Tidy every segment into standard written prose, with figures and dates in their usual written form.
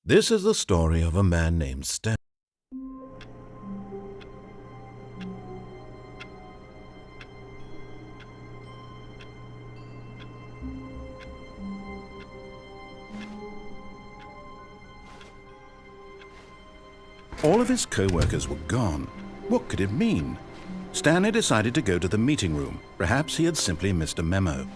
This is the story of a man named Stanley. All of his co-workers were gone. What could it mean? Stanley decided to go to the meeting room. Perhaps he had simply missed a memo.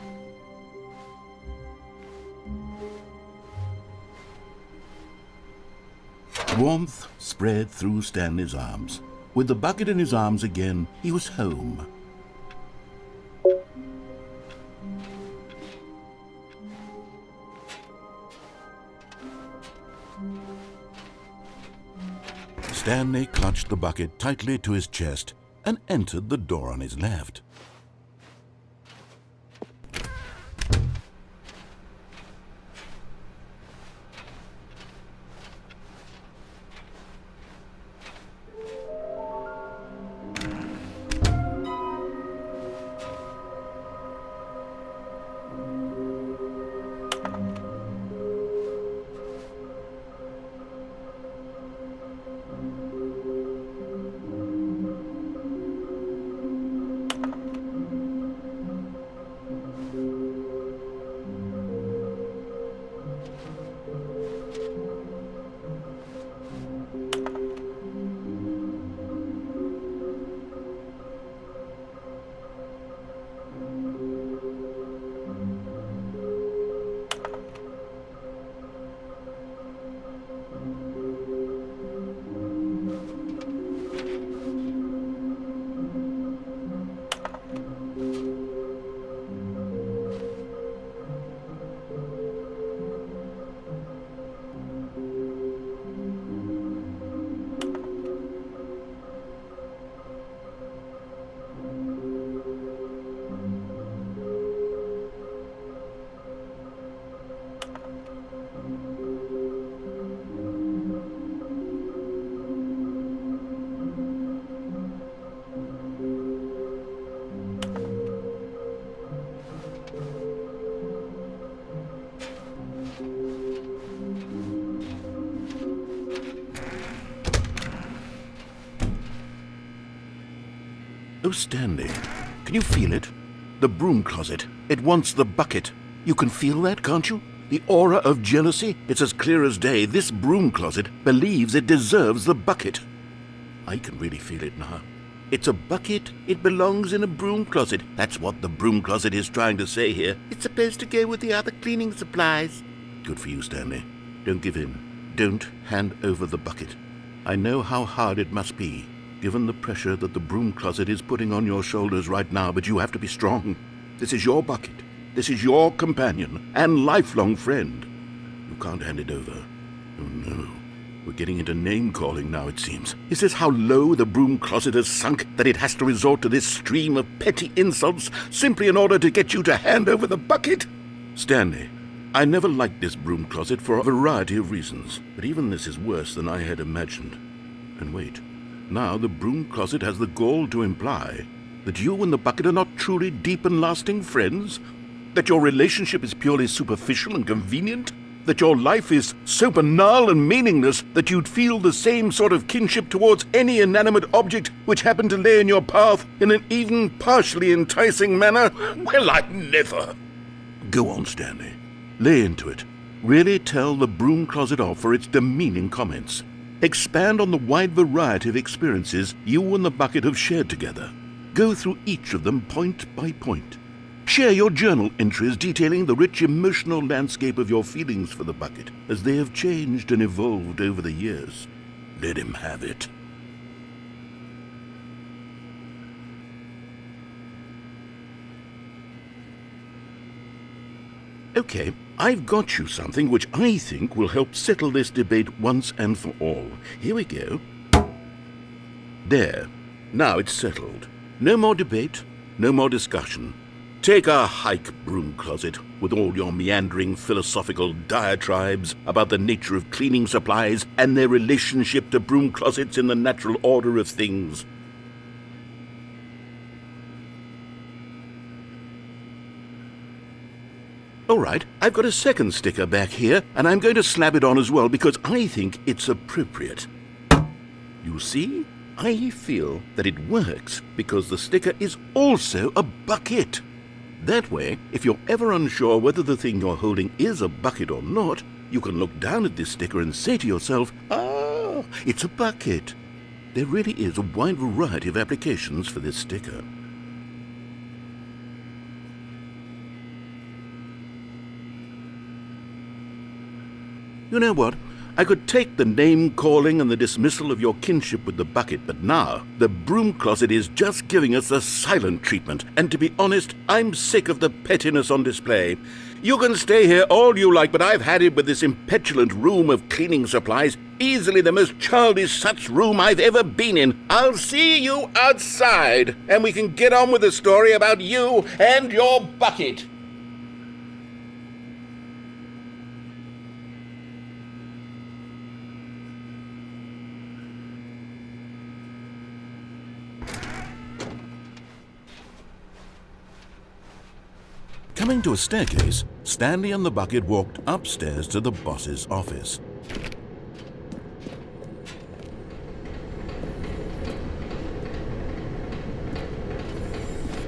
Warmth spread through Stanley's arms. With the bucket in his arms again, he was home. Stanley clutched the bucket tightly to his chest and entered the door on his left. Oh, Stanley, can you feel it? The broom closet. It wants the bucket. You can feel that, can't you? The aura of jealousy? It's as clear as day. This broom closet believes it deserves the bucket. I can really feel it now. It's a bucket. It belongs in a broom closet. That's what the broom closet is trying to say here. It's supposed to go with the other cleaning supplies. Good for you, Stanley. Don't give in. Don't hand over the bucket. I know how hard it must be, given the pressure that the broom closet is putting on your shoulders right now, but you have to be strong. This is your bucket. This is your companion and lifelong friend. You can't hand it over. Oh no. We're getting into name-calling now, it seems. Is this how low the broom closet has sunk, that it has to resort to this stream of petty insults simply in order to get you to hand over the bucket? Stanley, I never liked this broom closet for a variety of reasons, but even this is worse than I had imagined. And wait. Now the broom closet has the gall to imply that you and the bucket are not truly deep and lasting friends, that your relationship is purely superficial and convenient, that your life is so banal and meaningless that you'd feel the same sort of kinship towards any inanimate object which happened to lay in your path in an even partially enticing manner. Well, I never. Go on, Stanley. Lay into it. Really tell the broom closet off for its demeaning comments. Expand on the wide variety of experiences you and the bucket have shared together. Go through each of them point by point. Share your journal entries detailing the rich emotional landscape of your feelings for the bucket as they have changed and evolved over the years. Let him have it. Okay, I've got you something which I think will help settle this debate once and for all. Here we go. There. Now it's settled. No more debate, no more discussion. Take a hike, broom closet, with all your meandering philosophical diatribes about the nature of cleaning supplies and their relationship to broom closets in the natural order of things. All right, I've got a second sticker back here, and I'm going to slap it on as well because I think it's appropriate. You see? I feel that it works because the sticker is also a bucket. That way, if you're ever unsure whether the thing you're holding is a bucket or not, you can look down at this sticker and say to yourself, "Ah, it's a bucket." There really is a wide variety of applications for this sticker. You know what? I could take the name-calling and the dismissal of your kinship with the bucket, but now the broom closet is just giving us the silent treatment, and to be honest, I'm sick of the pettiness on display. You can stay here all you like, but I've had it with this impetulant room of cleaning supplies, easily the most childish such room I've ever been in. I'll see you outside, and we can get on with the story about you and your bucket. Coming to a staircase, Stanley and the bucket walked upstairs to the boss's office.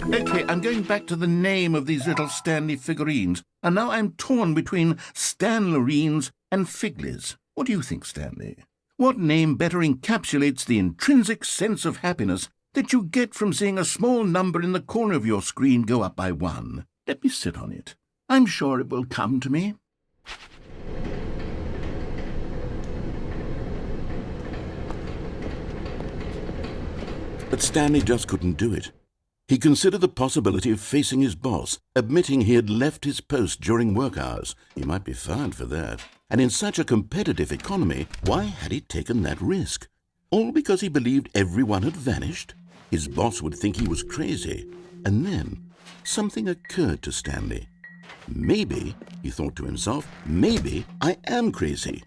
Okay, I'm going back to the name of these little Stanley figurines, and now I'm torn between Stanlerines and Figlies. What do you think, Stanley? What name better encapsulates the intrinsic sense of happiness that you get from seeing a small number in the corner of your screen go up by 1? Let me sit on it. I'm sure it will come to me. But Stanley just couldn't do it. He considered the possibility of facing his boss, admitting he had left his post during work hours. He might be fired for that. And in such a competitive economy, why had he taken that risk? All because he believed everyone had vanished? His boss would think he was crazy. And then something occurred to Stanley. Maybe, he thought to himself, maybe I am crazy.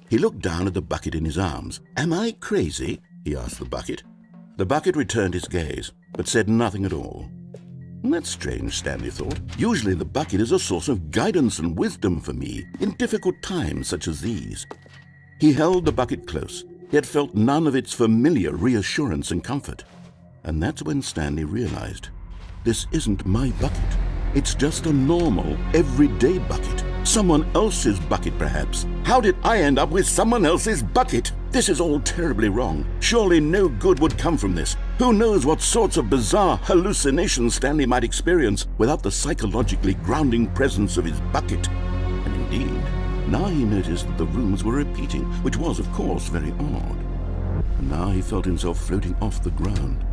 He looked down at the bucket in his arms. Am I crazy? He asked the bucket. The bucket returned his gaze, but said nothing at all. That's strange, Stanley thought. Usually the bucket is a source of guidance and wisdom for me in difficult times such as these. He held the bucket close, yet felt none of its familiar reassurance and comfort. And that's when Stanley realized, this isn't my bucket. It's just a normal, everyday bucket. Someone else's bucket, perhaps. How did I end up with someone else's bucket? This is all terribly wrong. Surely no good would come from this. Who knows what sorts of bizarre hallucinations Stanley might experience without the psychologically grounding presence of his bucket. And indeed, now he noticed that the rooms were repeating, which was, of course, very odd. And now he felt himself floating off the ground.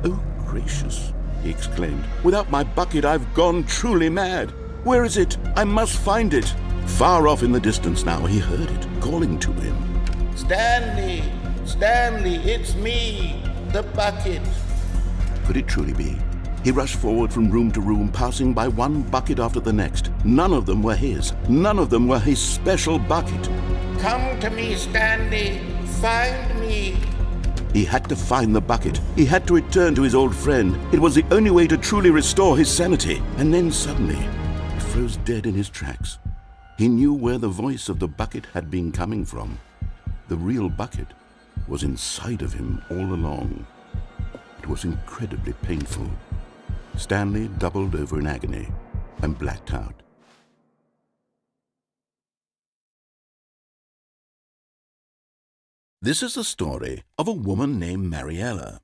Oh, gracious, he exclaimed. Without my bucket, I've gone truly mad. Where is it? I must find it. Far off in the distance now, he heard it, calling to him. Stanley! Stanley, it's me, the bucket. Could it truly be? He rushed forward from room to room, passing by one bucket after the next. None of them were his. None of them were his special bucket. Come to me, Stanley. Find me. He had to find the bucket. He had to return to his old friend. It was the only way to truly restore his sanity. And then suddenly, he froze dead in his tracks. He knew where the voice of the bucket had been coming from. The real bucket was inside of him all along. It was incredibly painful. Stanley doubled over in agony and blacked out. This is the story of a woman named Mariella.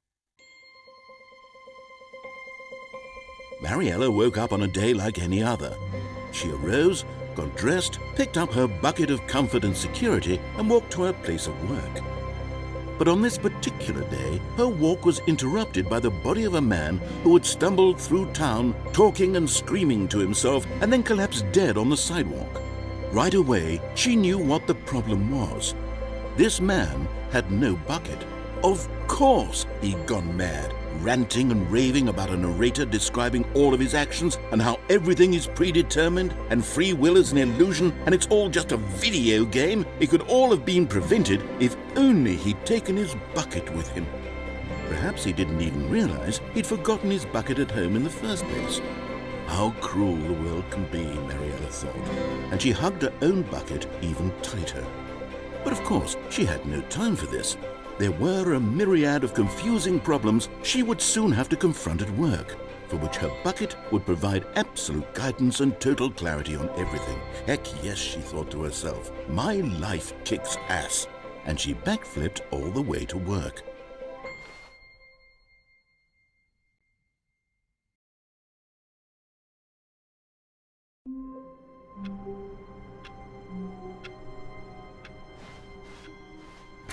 Mariella woke up on a day like any other. She arose, got dressed, picked up her bucket of comfort and security, and walked to her place of work. But on this particular day, her walk was interrupted by the body of a man who had stumbled through town, talking and screaming to himself, and then collapsed dead on the sidewalk. Right away, she knew what the problem was. This man had no bucket. Of course he'd gone mad, ranting and raving about a narrator describing all of his actions and how everything is predetermined and free will is an illusion and it's all just a video game. It could all have been prevented if only he'd taken his bucket with him. Perhaps he didn't even realize he'd forgotten his bucket at home in the first place. How cruel the world can be, Mariella thought, and she hugged her own bucket even tighter. But of course, she had no time for this. There were a myriad of confusing problems she would soon have to confront at work, for which her bucket would provide absolute guidance and total clarity on everything. Heck yes, she thought to herself, my life kicks ass. And she backflipped all the way to work.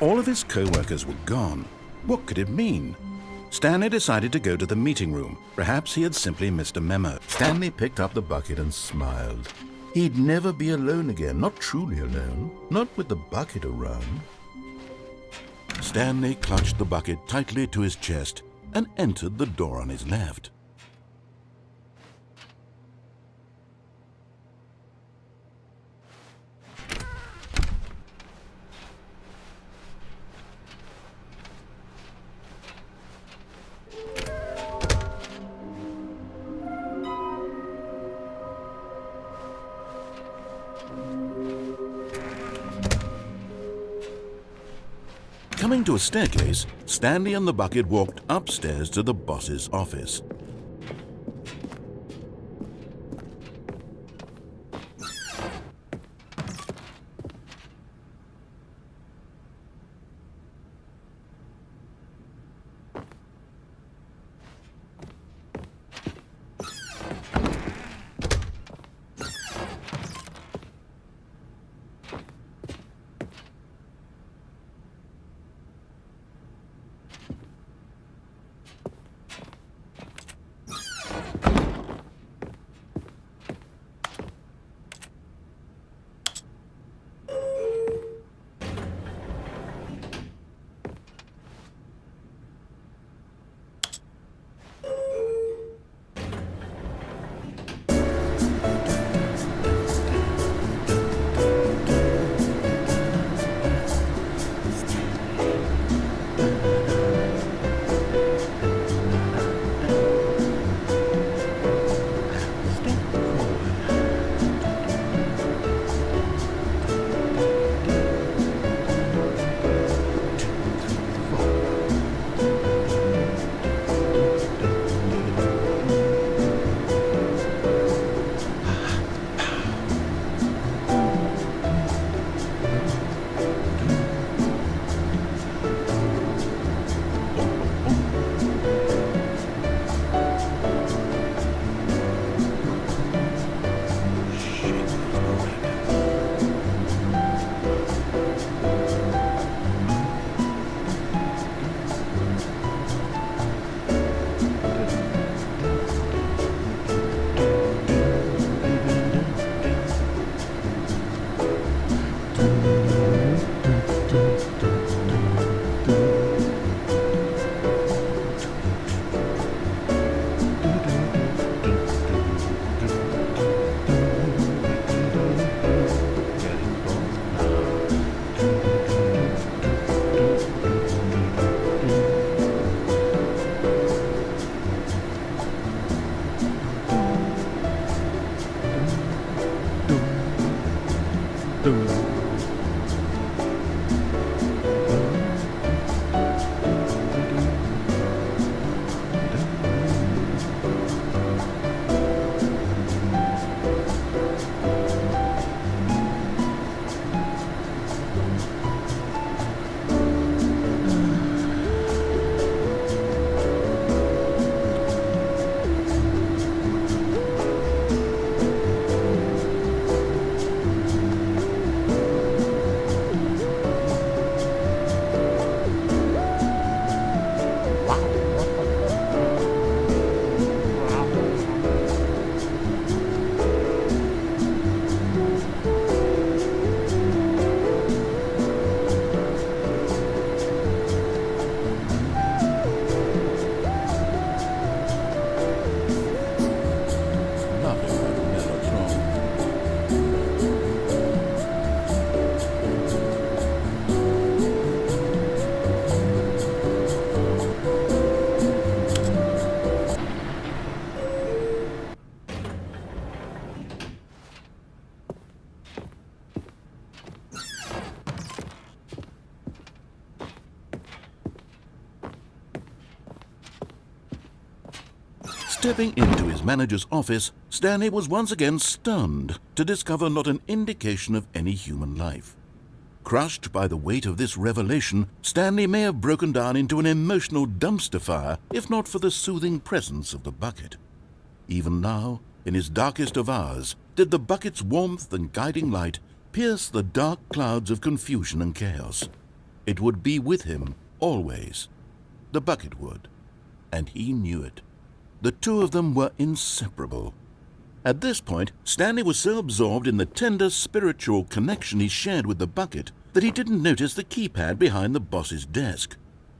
All of his co-workers were gone. What could it mean? Stanley decided to go to the meeting room. Perhaps he had simply missed a memo. Stanley picked up the bucket and smiled. He'd never be alone again, not truly alone, not with the bucket around. Stanley clutched the bucket tightly to his chest and entered the door on his left. Coming to a staircase, Stanley and the bucket walked upstairs to the boss's office. Stepping into his manager's office, Stanley was once again stunned to discover not an indication of any human life. Crushed by the weight of this revelation, Stanley may have broken down into an emotional dumpster fire if not for the soothing presence of the bucket. Even now, in his darkest of hours, did the bucket's warmth and guiding light pierce the dark clouds of confusion and chaos. It would be with him always. The bucket would, and he knew it. The two of them were inseparable. At this point, Stanley was so absorbed in the tender spiritual connection he shared with the bucket that he didn't notice the keypad behind the boss's desk.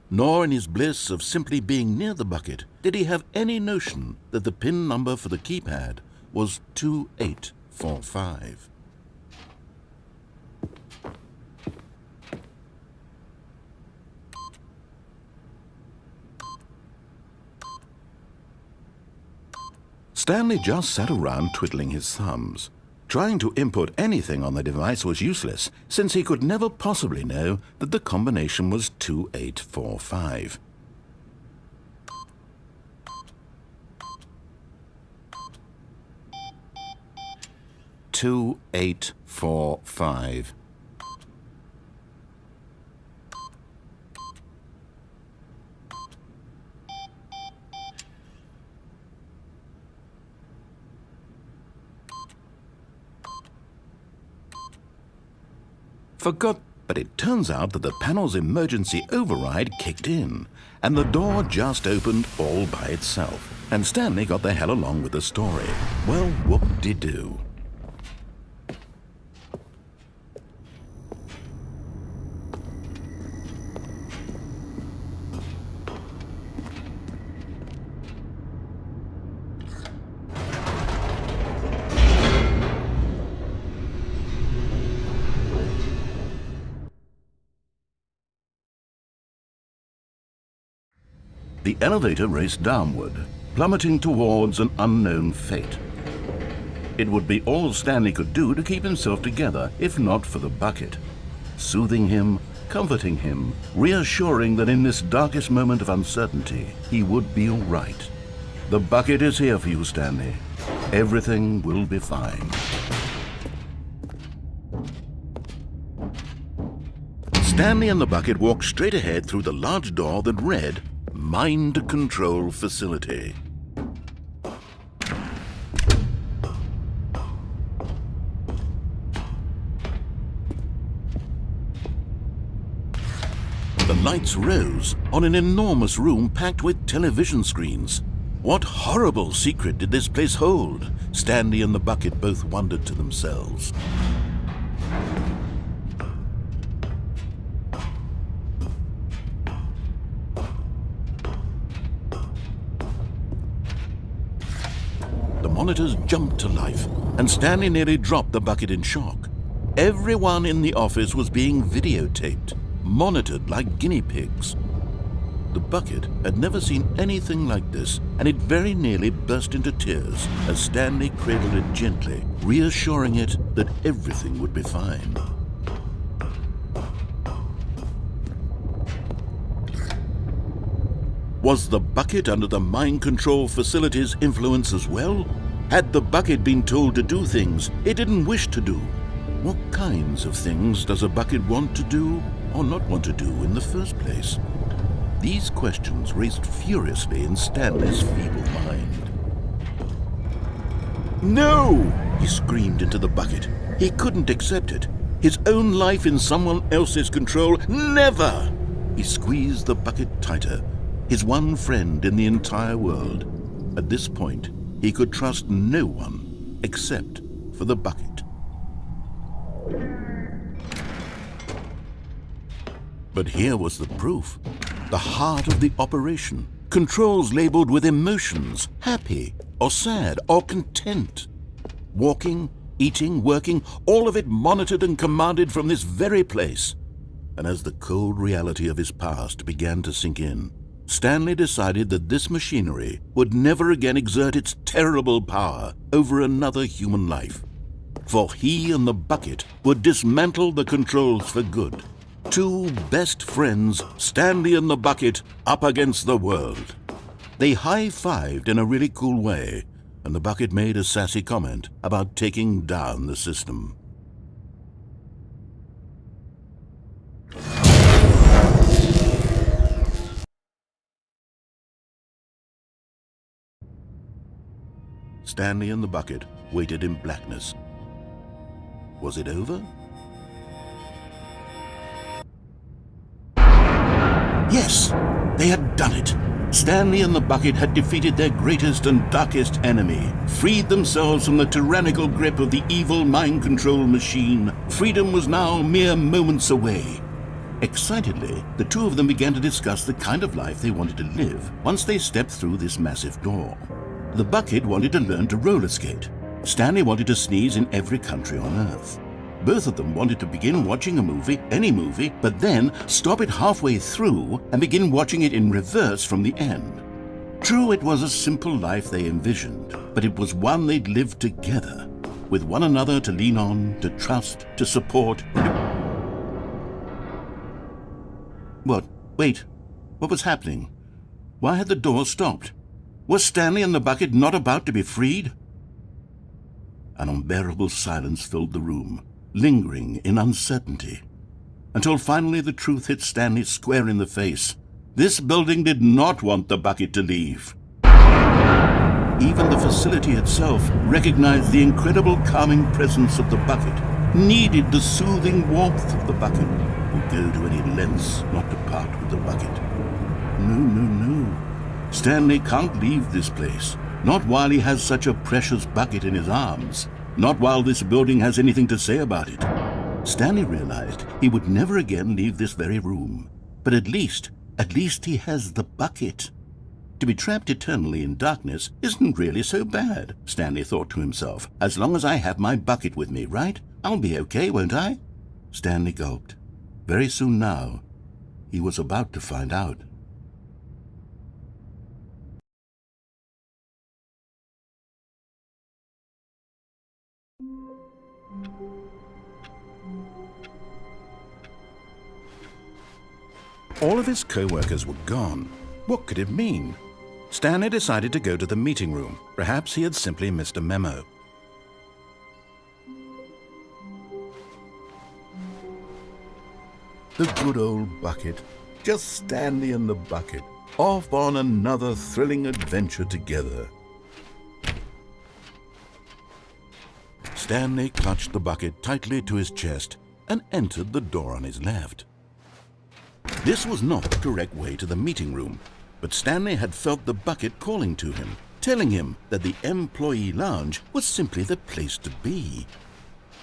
Nor in his bliss of simply being near the bucket did he have any notion that the PIN number for the keypad was 2845. Stanley just sat around twiddling his thumbs. Trying to input anything on the device was useless, since he could never possibly know that the combination was 2845. "2845. Forgot, but it turns out that the panel's emergency override kicked in, and the door just opened all by itself, and Stanley got the hell along with the story. Well, whoop-de-doo. The elevator raced downward, plummeting towards an unknown fate. It would be all Stanley could do to keep himself together, if not for the bucket. Soothing him, comforting him, reassuring that in this darkest moment of uncertainty, he would be all right. The bucket is here for you, Stanley. Everything will be fine. Stanley and the bucket walked straight ahead through the large door that read, Mind Control Facility. The lights rose on an enormous room packed with television screens. What horrible secret did this place hold? Stanley and the bucket both wondered to themselves. The monitors jumped to life, and Stanley nearly dropped the bucket in shock. Everyone in the office was being videotaped, monitored like guinea pigs. The bucket had never seen anything like this, and it very nearly burst into tears as Stanley cradled it gently, reassuring it that everything would be fine. Was the bucket under the mind control facility's influence as well? Had the bucket been told to do things it didn't wish to do? What kinds of things does a bucket want to do or not want to do in the first place? These questions raced furiously in Stanley's feeble mind. No! He screamed into the bucket. He couldn't accept it. His own life in someone else's control, never! He squeezed the bucket tighter. His one friend in the entire world. At this point, he could trust no one except for the bucket. But here was the proof. The heart of the operation. Controls labeled with emotions, happy or sad or content. Walking, eating, working, all of it monitored and commanded from this very place. And as the cold reality of his past began to sink in, Stanley decided that this machinery would never again exert its terrible power over another human life. For he and the bucket would dismantle the controls for good. Two best friends, Stanley and the bucket, up against the world. They high-fived in a really cool way, and the bucket made a sassy comment about taking down the system. Stanley and the bucket waited in blackness. Was it over? Yes, they had done it. Stanley and the bucket had defeated their greatest and darkest enemy, freed themselves from the tyrannical grip of the evil mind control machine. Freedom was now mere moments away. Excitedly, the two of them began to discuss the kind of life they wanted to live once they stepped through this massive door. The bucket wanted to learn to roller skate. Stanley wanted to sneeze in every country on Earth. Both of them wanted to begin watching a movie, any movie, but then stop it halfway through and begin watching it in reverse from the end. True, it was a simple life they envisioned, but it was one they'd lived together, with one another to lean on, to trust, to support. What? Wait. What was happening? Why had the door stopped? Was Stanley and the bucket not about to be freed? An unbearable silence filled the room, lingering in uncertainty, until finally the truth hit Stanley square in the face. This building did not want the bucket to leave. Even the facility itself recognized the incredible calming presence of the bucket, needed the soothing warmth of the bucket, would go to any lengths not to part with the bucket. No. Stanley can't leave this place, not while he has such a precious bucket in his arms, not while this building has anything to say about it. Stanley realized he would never again leave this very room, but at least he has the bucket. To be trapped eternally in darkness isn't really so bad, Stanley thought to himself. As long as I have my bucket with me, right? I'll be okay, won't I? Stanley gulped. Very soon now, he was about to find out. All of his co-workers were gone. What could it mean? Stanley decided to go to the meeting room. Perhaps he had simply missed a memo. The good old bucket. Just Stanley and the bucket, off on another thrilling adventure together. Stanley clutched the bucket tightly to his chest and entered the door on his left. This was not the correct way to the meeting room, but Stanley had felt the bucket calling to him, telling him that the employee lounge was simply the place to be.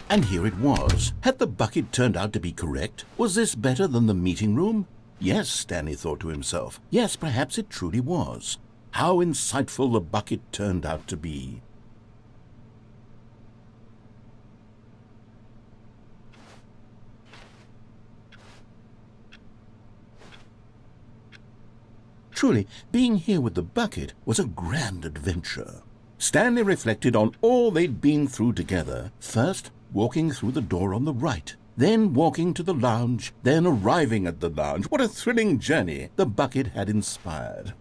And here it was. Had the bucket turned out to be correct? Was this better than the meeting room? Yes, Stanley thought to himself. Yes, perhaps it truly was. How insightful the bucket turned out to be. Truly, being here with the bucket was a grand adventure. Stanley reflected on all they'd been through together. First, walking through the door on the right, then walking to the lounge, then arriving at the lounge. What a thrilling journey the bucket had inspired.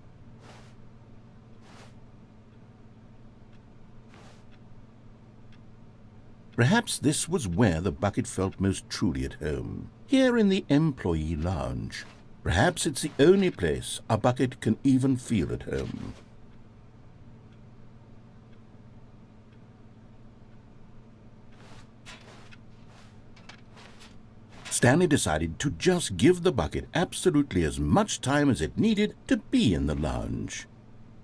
Perhaps this was where the bucket felt most truly at home, here in the employee lounge. Perhaps it's the only place a bucket can even feel at home. Stanley decided to just give the bucket absolutely as much time as it needed to be in the lounge.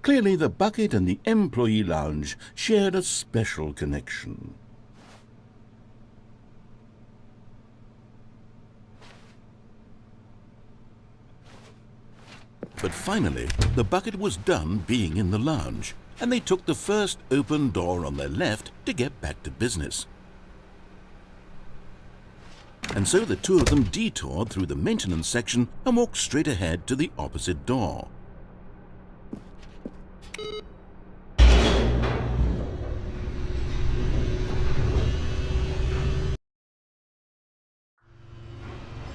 Clearly, the bucket and the employee lounge shared a special connection. But finally, the bucket was done being in the lounge, and they took the first open door on their left to get back to business. And so the two of them detoured through the maintenance section and walked straight ahead to the opposite door.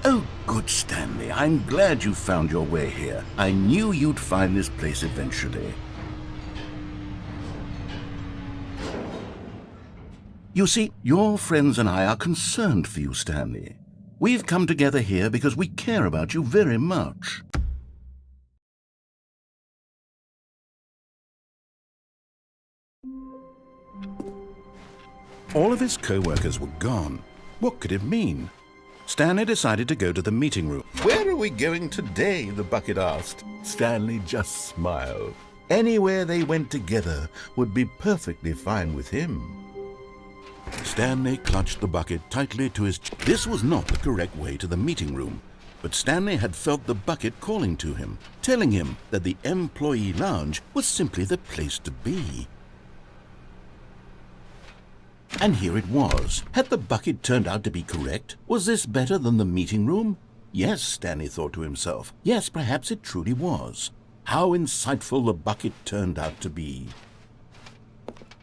Oh, good Stanley, I'm glad you found your way here. I knew you'd find this place eventually. You see, your friends and I are concerned for you, Stanley. We've come together here because we care about you very much. All of his co-workers were gone. What could it mean? Stanley decided to go to the meeting room. "Where are we going today?" the bucket asked. Stanley just smiled. Anywhere they went together would be perfectly fine with him. Stanley clutched the bucket tightly to his chest. This was not the correct way to the meeting room, but Stanley had felt the bucket calling to him, telling him that the employee lounge was simply the place to be. And here it was. Had the bucket turned out to be correct? Was this better than the meeting room? Yes, Stanley thought to himself. Yes, perhaps it truly was. How insightful the bucket turned out to be.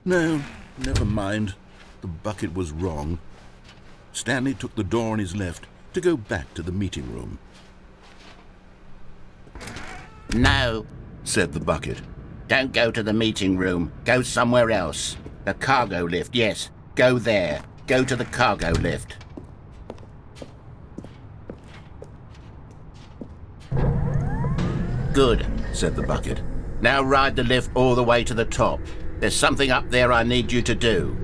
No, never mind. The bucket was wrong. Stanley took the door on his left to go back to the meeting room. "No," said the bucket. "don't go to the meeting room. Go somewhere else. The cargo lift, yes. Go there. Go to the cargo lift." "Good," said the bucket. "Now ride the lift all the way to the top. There's something up there I need you to do."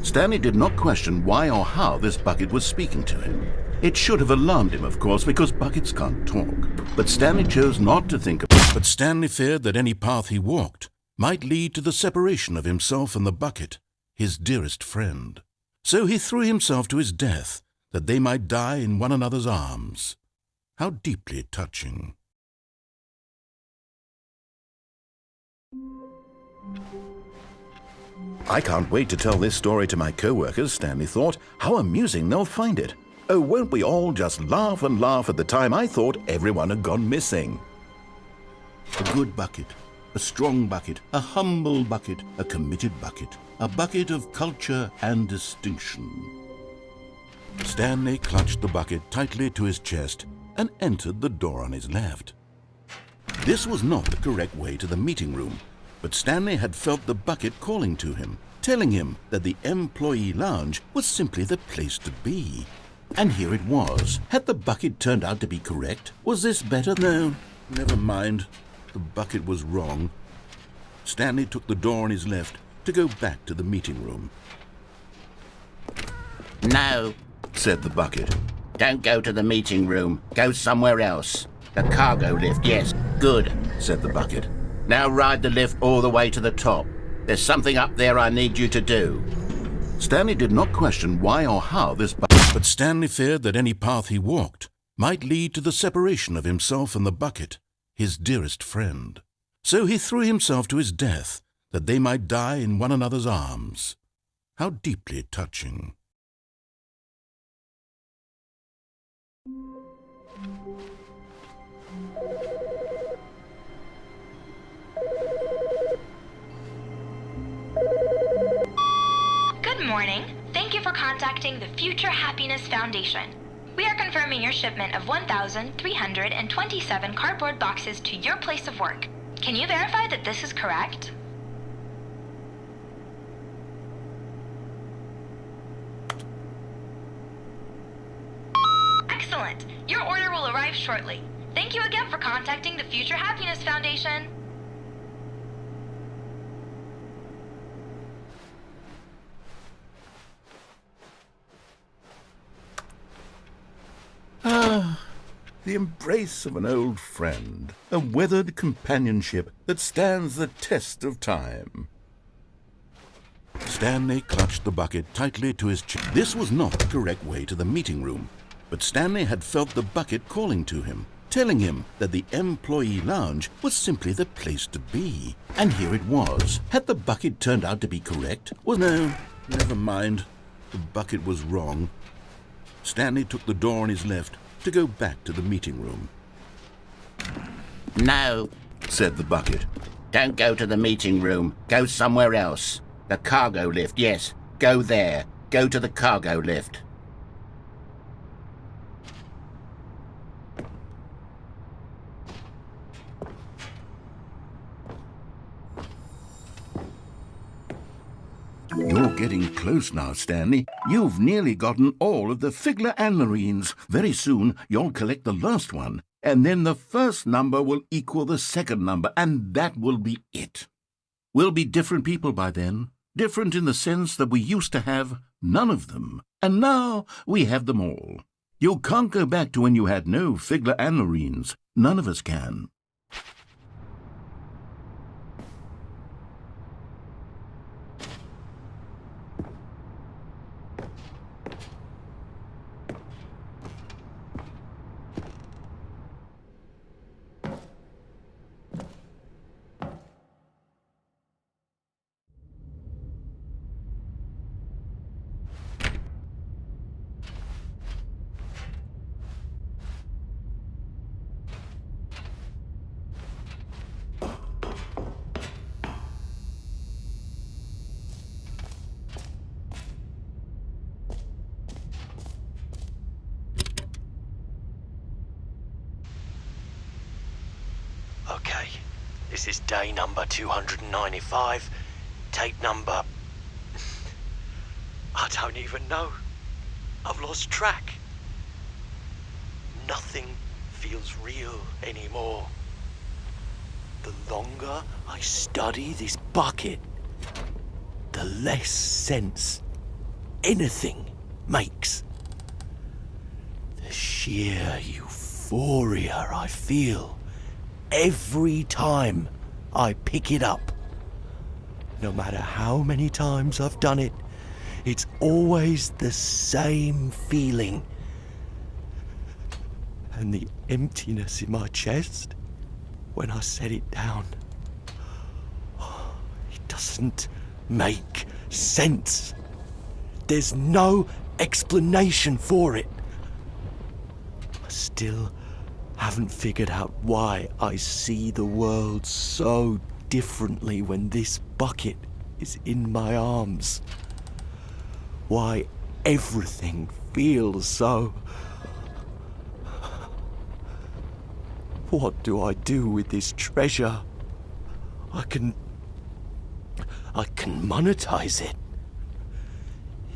Stanley did not question why or how this bucket was speaking to him. It should have alarmed him, of course, because buckets can't talk. But Stanley chose not to think about it. But Stanley feared that any path he walked might lead to the separation of himself and the bucket, his dearest friend. So he threw himself to his death, that they might die in one another's arms. How deeply touching. I can't wait to tell this story to my co-workers, Stanley thought. How amusing they'll find it. Oh, won't we all just laugh and laugh at the time I thought everyone had gone missing. A good bucket, a strong bucket, a humble bucket, a committed bucket, a bucket of culture and distinction. Stanley clutched the bucket tightly to his chest and entered the door on his left. This was not the correct way to the meeting room, but Stanley had felt the bucket calling to him, telling him that the employee lounge was simply the place to be. And here it was. Had the bucket turned out to be correct? Was this better? No, never mind. The bucket was wrong. Stanley took the door on his left to go back to the meeting room. "No," said the bucket. "don't go to the meeting room. Go somewhere else. The cargo lift, yes." Good, said the bucket. "Now ride the lift all the way to the top. There's something up there I need you to do." Stanley did not question why or how this but Stanley feared that any path he walked might lead to the separation of himself and the bucket, his dearest friend. So he threw himself to his death, that they might die in one another's arms. How deeply touching. Good morning. Thank you for contacting the Future Happiness Foundation. We are confirming your shipment of 1,327 cardboard boxes to your place of work. Can you verify that this is correct? Excellent. Your order will arrive shortly. Thank you again for contacting the Future Happiness Foundation. The embrace of an old friend, a weathered companionship that stands the test of time. Stanley clutched the bucket tightly to his chest. This was not the correct way to the meeting room, but Stanley had felt the bucket calling to him, telling him that the employee lounge was simply the place to be. And here it was. Had the bucket turned out to be correct? Well, no, never mind. The bucket was wrong. Stanley took the door on his left to go back to the meeting room. "No," said the bucket. "don't go to the meeting room. Go somewhere else. The cargo lift, yes. Go there. Go to the cargo lift." You're getting close now, Stanley. You've nearly gotten all of the Figler and Marines. Very soon, you'll collect the last one, and then the first number will equal the second number, and that will be it. We'll be different people by then. Different in the sense that we used to have none of them, and now we have them all. You can't go back to when you had no Figler and Marines. None of us can. Okay, this is day number 295, tape number... I don't even know. I've lost track. Nothing feels real anymore. The longer I study this bucket, the less sense anything makes. The sheer euphoria I feel every time I pick it up. No matter how many times I've done it, it's always the same feeling. And the emptiness in my chest when I set it down, it doesn't make sense. There's no explanation for it. I still haven't figured out why I see the world so differently when this bucket is in my arms. Why everything feels so... What do I do with this treasure? I can monetize it.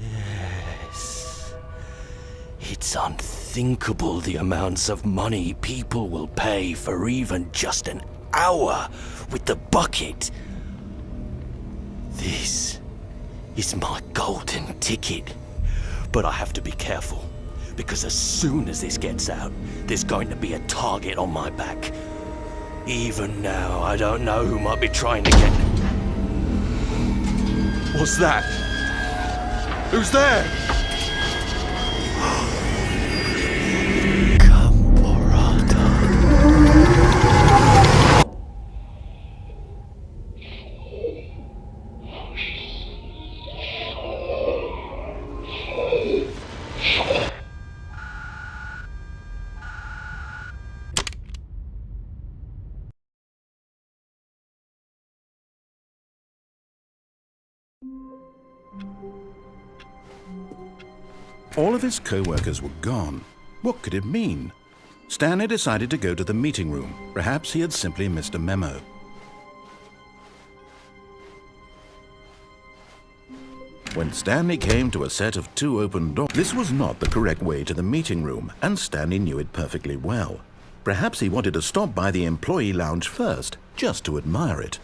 Yes. It's unthinkable the amounts of money people will pay for even just an hour with the bucket. This is my golden ticket. But I have to be careful, because as soon as this gets out, there's going to be a target on my back. Even now, I don't know who might be trying to get... What's that? Who's there? All of his co-workers were gone. What could it mean? Stanley decided to go to the meeting room. Perhaps he had simply missed a memo. When Stanley came to a set of 2 open doors, this was not the correct way to the meeting room, and Stanley knew it perfectly well. Perhaps he wanted to stop by the employee lounge first, just to admire it.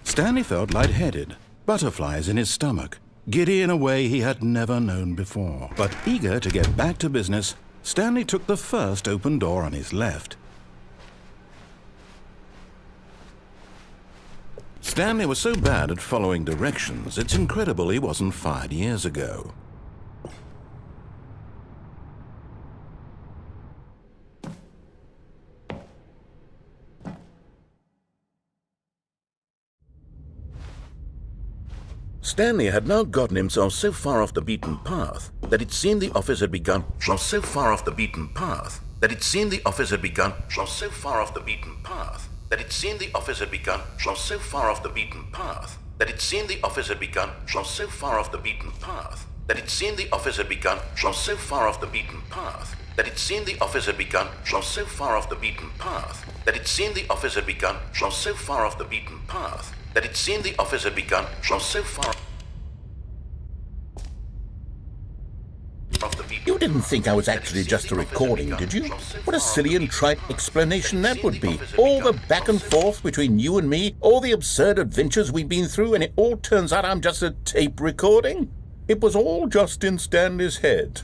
Stanley felt lightheaded, butterflies in his stomach, giddy in a way he had never known before. But eager to get back to business, Stanley took the first open door on his left. Stanley was so bad at following directions, it's incredible he wasn't fired years ago. Stanley had now gotten himself so far off the beaten path that it seemed the office had begun so far off the beaten path that it seemed the office had begun so far off the beaten path that it seemed the office had begun so far off the beaten path that it seemed the office had begun so far off the beaten path that it seemed the office had begun so far off the beaten path that it seemed the office had begun so far off the beaten path that it seemed the office had begun so far off the beaten path that it seemed the office had begun so far didn't think I was actually just a recording, did you? What a silly and trite explanation that would be. All the back and forth between you and me, all the absurd adventures we've been through, and it all turns out I'm just a tape recording? It was all just in Stanley's head.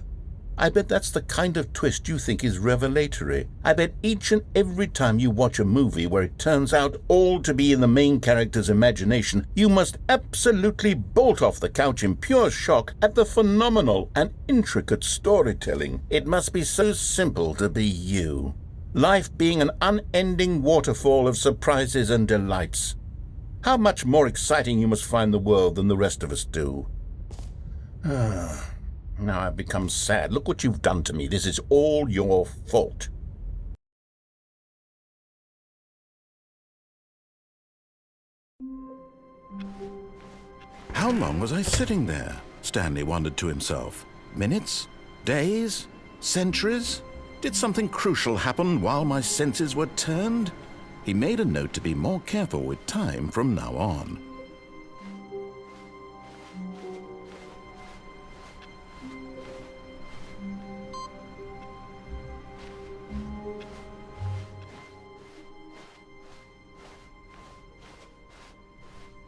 I bet that's the kind of twist you think is revelatory. I bet each and every time you watch a movie where it turns out all to be in the main character's imagination, you must absolutely bolt off the couch in pure shock at the phenomenal and intricate storytelling. It must be so simple to be you. Life being an unending waterfall of surprises and delights. How much more exciting you must find the world than the rest of us do. Now I've become sad. Look what you've done to me. This is all your fault. How long was I sitting there? Stanley wondered to himself. Minutes? Days? Centuries? Did something crucial happen while my senses were turned? He made a note to be more careful with time from now on.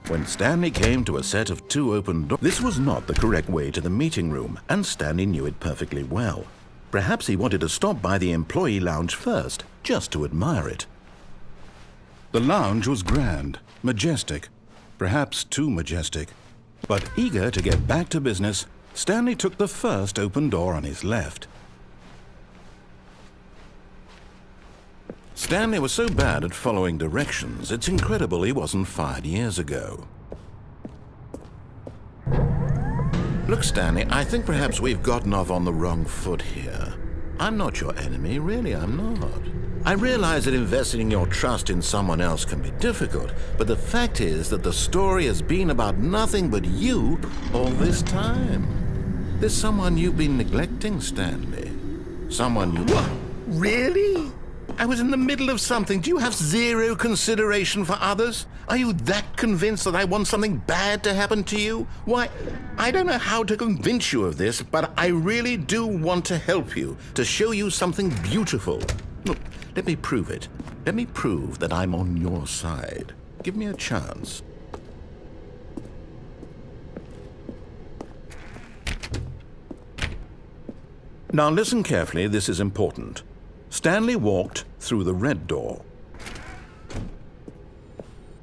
When Stanley came to a set of 2 open doors, this was not the correct way to the meeting room, and Stanley knew it perfectly well. Perhaps he wanted to stop by the employee lounge first, just to admire it. The lounge was grand, majestic, perhaps too majestic. But eager to get back to business, Stanley took the first open door on his left. Stanley was so bad at following directions, it's incredible he wasn't fired years ago. Look, Stanley, I think perhaps we've gotten off on the wrong foot here. I'm not your enemy, really, I'm not. I realize that investing your trust in someone else can be difficult, but the fact is that the story has been about nothing but you all this time. There's someone you've been neglecting, Stanley. Someone you... What? Really? I was in the middle of something. Do you have zero consideration for others? Are you that convinced that I want something bad to happen to you? Why, I don't know how to convince you of this, but I really do want to help you, to show you something beautiful. Look, let me prove it. Let me prove that I'm on your side. Give me a chance. Now listen carefully, this is important. Stanley walked through the red door.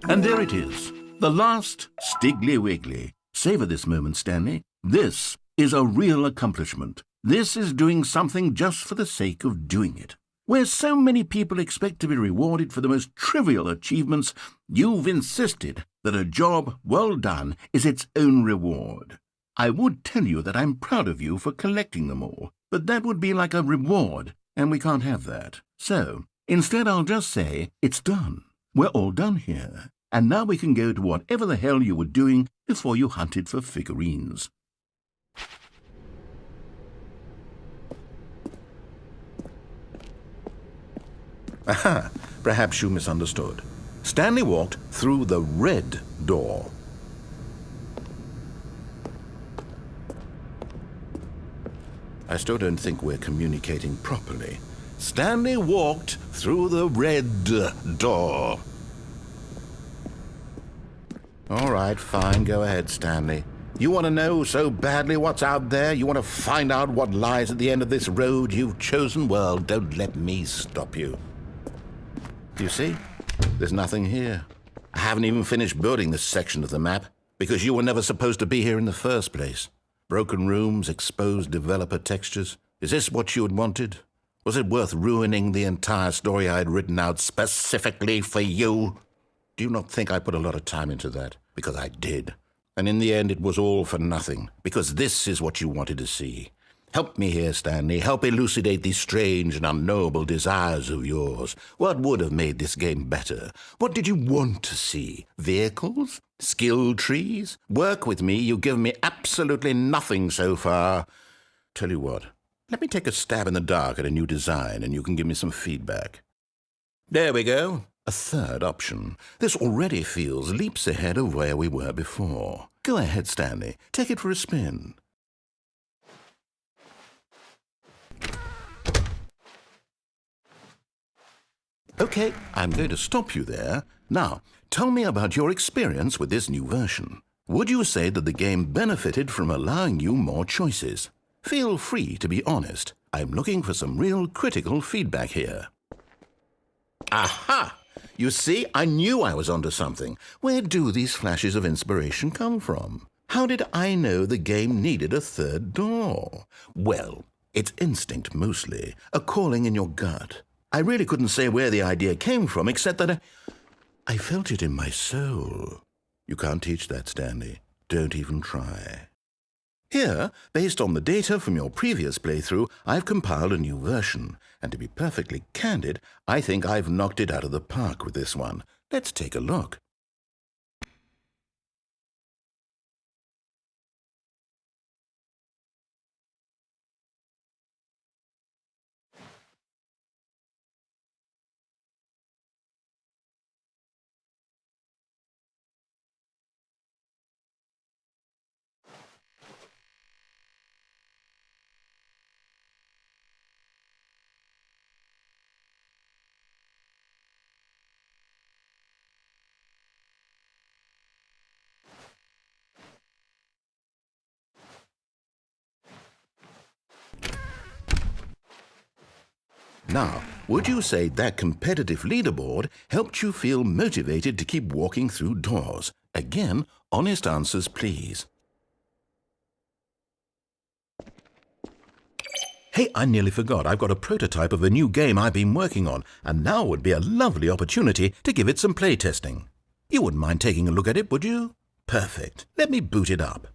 And there it is, the last Stiggly Wiggly. Savor this moment, Stanley. This is a real accomplishment. This is doing something just for the sake of doing it. Where so many people expect to be rewarded for the most trivial achievements, you've insisted that a job well done is its own reward. I would tell you that I'm proud of you for collecting them all, but that would be like a reward, and we can't have that. So, instead I'll just say, it's done. We're all done here. And now we can go to whatever the hell you were doing before you hunted for figurines. Aha, perhaps you misunderstood. Stanley walked through the red door. I still don't think we're communicating properly. Stanley walked through the red door. All right, fine, go ahead, Stanley. You want to know so badly what's out there? You want to find out what lies at the end of this road you've chosen? Well, don't let me stop you. You see? There's nothing here. I haven't even finished building this section of the map, because you were never supposed to be here in the first place. Broken rooms, exposed developer textures. Is this what you had wanted? Was it worth ruining the entire story I had written out specifically for you? Do you not think I put a lot of time into that? Because I did. And in the end, it was all for nothing, because this is what you wanted to see. Help me here, Stanley. Help elucidate these strange and unknowable desires of yours. What would have made this game better? What did you want to see? Vehicles? Skill trees? Work with me. You've given me absolutely nothing so far. Tell you what, let me take a stab in the dark at a new design, and you can give me some feedback. There we go. A third option. This already feels leaps ahead of where we were before. Go ahead, Stanley. Take it for a spin. Okay, I'm going to stop you there. Now, tell me about your experience with this new version. Would you say that the game benefited from allowing you more choices? Feel free to be honest. I'm looking for some real critical feedback here. Aha! You see, I knew I was onto something. Where do these flashes of inspiration come from? How did I know the game needed a third door? Well, it's instinct mostly, a calling in your gut. I really couldn't say where the idea came from, except that I felt it in my soul. You can't teach that, Stanley. Don't even try. Here, based on the data from your previous playthrough, I've compiled a new version. And to be perfectly candid, I think I've knocked it out of the park with this one. Let's take a look. Now, would you say that competitive leaderboard helped you feel motivated to keep walking through doors? Again, honest answers, please. Hey, I nearly forgot. I've got a prototype of a new game I've been working on, and now would be a lovely opportunity to give it some playtesting. You wouldn't mind taking a look at it, would you? Perfect. Let me boot it up.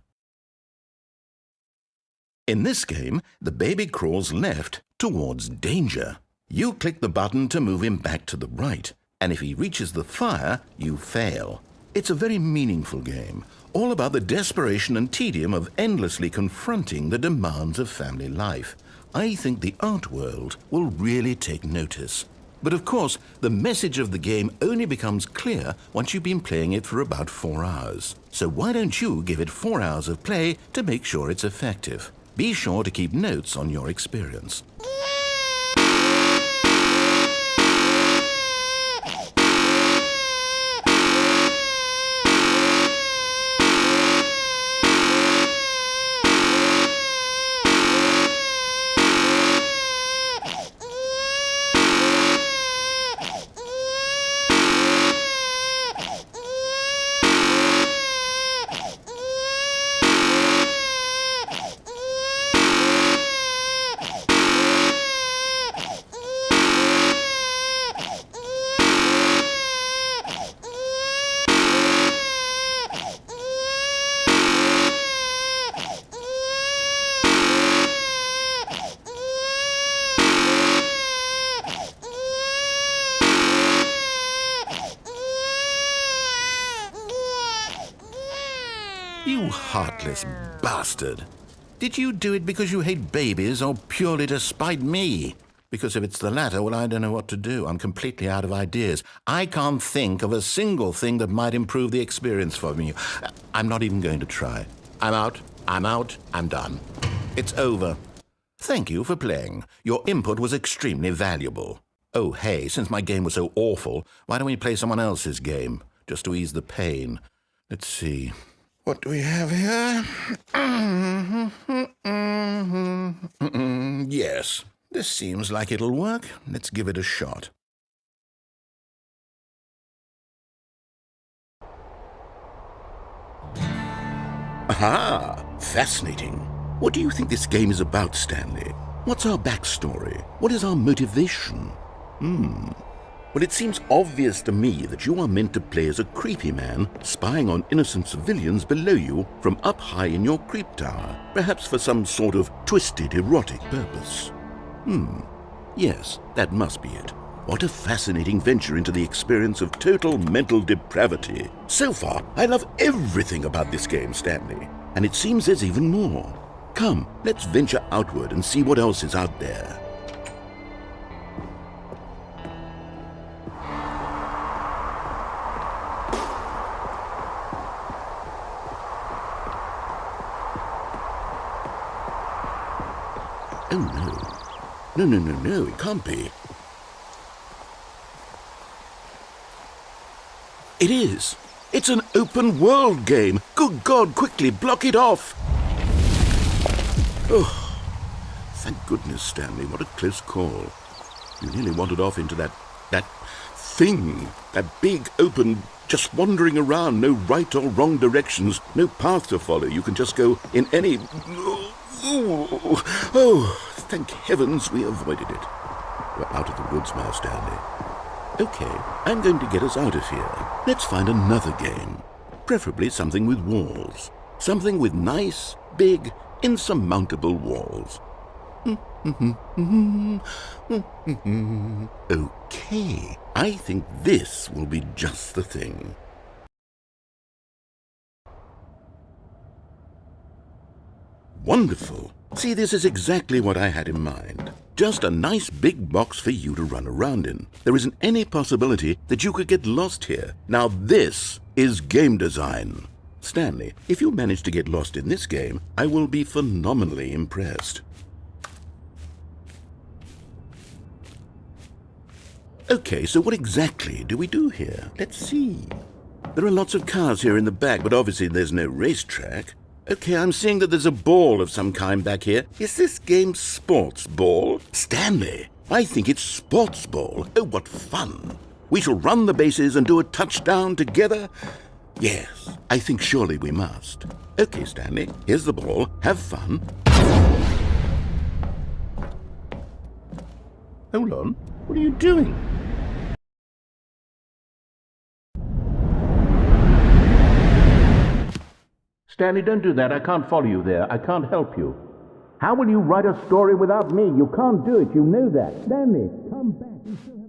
In this game, the baby crawls left towards danger. You click the button to move him back to the right, and if he reaches the fire, you fail. It's a very meaningful game, all about the desperation and tedium of endlessly confronting the demands of family life. I think the art world will really take notice. But of course, the message of the game only becomes clear once you've been playing it for about 4 hours. So why don't you give it 4 hours of play to make sure it's effective? Be sure to keep notes on your experience. You heartless bastard. Did you do it because you hate babies or purely to spite me? Because if it's the latter, well, I don't know what to do. I'm completely out of ideas. I can't think of a single thing that might improve the experience for me. I'm not even going to try. I'm out, I'm done. It's over. Thank you for playing. Your input was extremely valuable. Oh, hey, since my game was so awful, why don't we play someone else's game, just to ease the pain? Let's see. What do we have here? Yes, this seems like it'll work. Let's give it a shot. Aha! Fascinating. What do you think this game is about, Stanley? What's our backstory? What is our motivation? Well, it seems obvious to me that you are meant to play as a creepy man spying on innocent civilians below you from up high in your creep tower, perhaps for some sort of twisted erotic purpose. Yes, that must be it. What a fascinating venture into the experience of total mental depravity. So far, I love everything about this game, Stanley, and it seems there's even more. Come, let's venture outward and see what else is out there. Oh, no. No, it can't be. It is. It's an open world game. Good God, quickly block it off. Oh, thank goodness, Stanley. What a close call. You nearly wandered off into that thing. That big, open, just wandering around. No right or wrong directions. No path to follow. You can just go in any... Oh, thank heavens we avoided it. We're out of the woods now, Stanley. Okay, I'm going to get us out of here. Let's find another game. Preferably something with walls. Something with nice, big, insurmountable walls. Okay, I think this will be just the thing. Wonderful. See, this is exactly what I had in mind. Just a nice big box for you to run around in. There isn't any possibility that you could get lost here. Now this is game design. Stanley, if you manage to get lost in this game, I will be phenomenally impressed. Okay, so what exactly do we do here? Let's see. There are lots of cars here in the back, but obviously there's no racetrack. Okay, I'm seeing that there's a ball of some kind back here. Is this game sports ball? Stanley, I think it's sports ball. Oh, what fun. We shall run the bases and do a touchdown together. Yes, I think surely we must. Okay, Stanley, here's the ball. Have fun. Hold on. What are you doing? Stanley, don't do that. I can't follow you there. I can't help you. How will you write a story without me? You can't do it. You know that. Stanley, come back. You still have...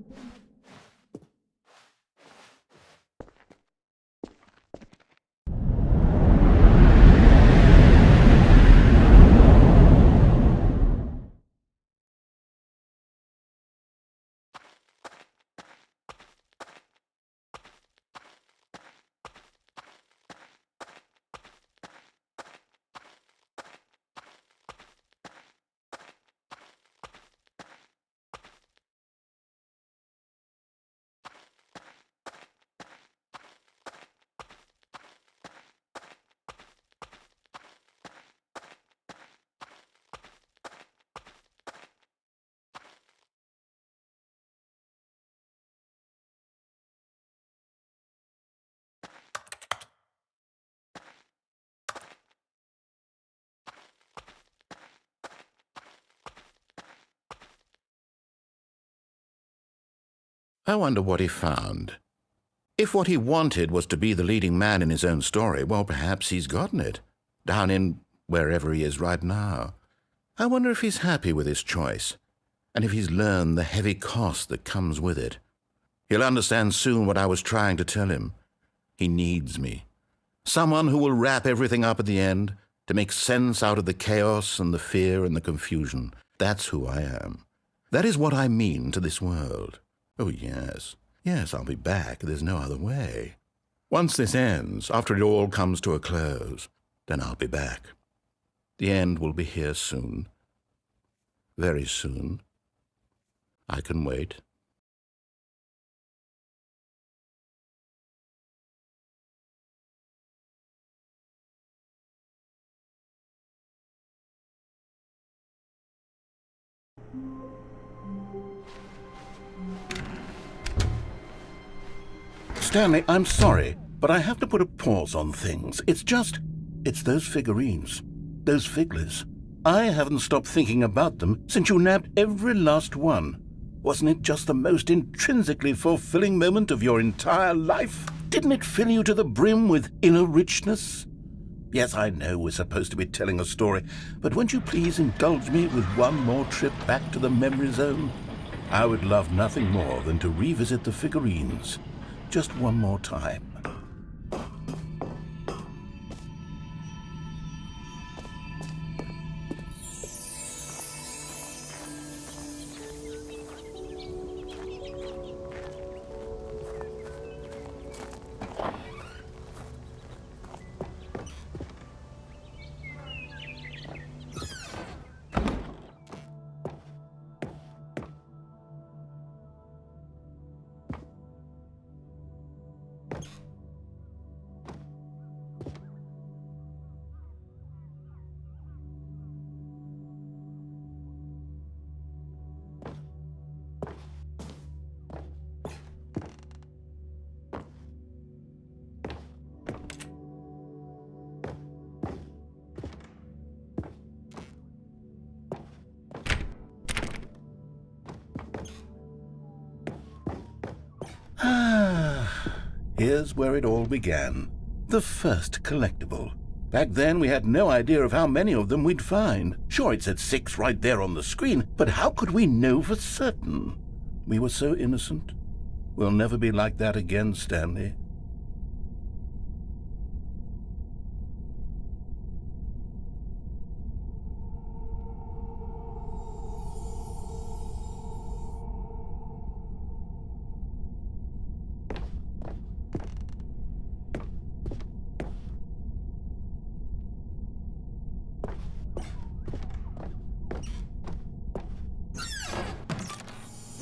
I wonder what he found. If what he wanted was to be the leading man in his own story, well, perhaps he's gotten it, down in wherever he is right now. I wonder if he's happy with his choice, and if he's learned the heavy cost that comes with it. He'll understand soon what I was trying to tell him. He needs me. Someone who will wrap everything up at the end, to make sense out of the chaos and the fear and the confusion. That's who I am. That is what I mean to this world. Oh, yes. Yes, I'll be back. There's no other way. Once this ends, after it all comes to a close, then I'll be back. The end will be here soon. Very soon. I can wait. Stanley, I'm sorry, but I have to put a pause on things. It's those figurines, those figglers. I haven't stopped thinking about them since you nabbed every last one. Wasn't it just the most intrinsically fulfilling moment of your entire life? Didn't it fill you to the brim with inner richness? Yes, I know we're supposed to be telling a story, but won't you please indulge me with one more trip back to the memory zone? I would love nothing more than to revisit the figurines. Just one more time. here's where it all began. The first collectible. Back then, we had no idea of how many of them we'd find. Sure, it said 6 right there on the screen, but how could we know for certain? We were so innocent. We'll never be like that again, Stanley.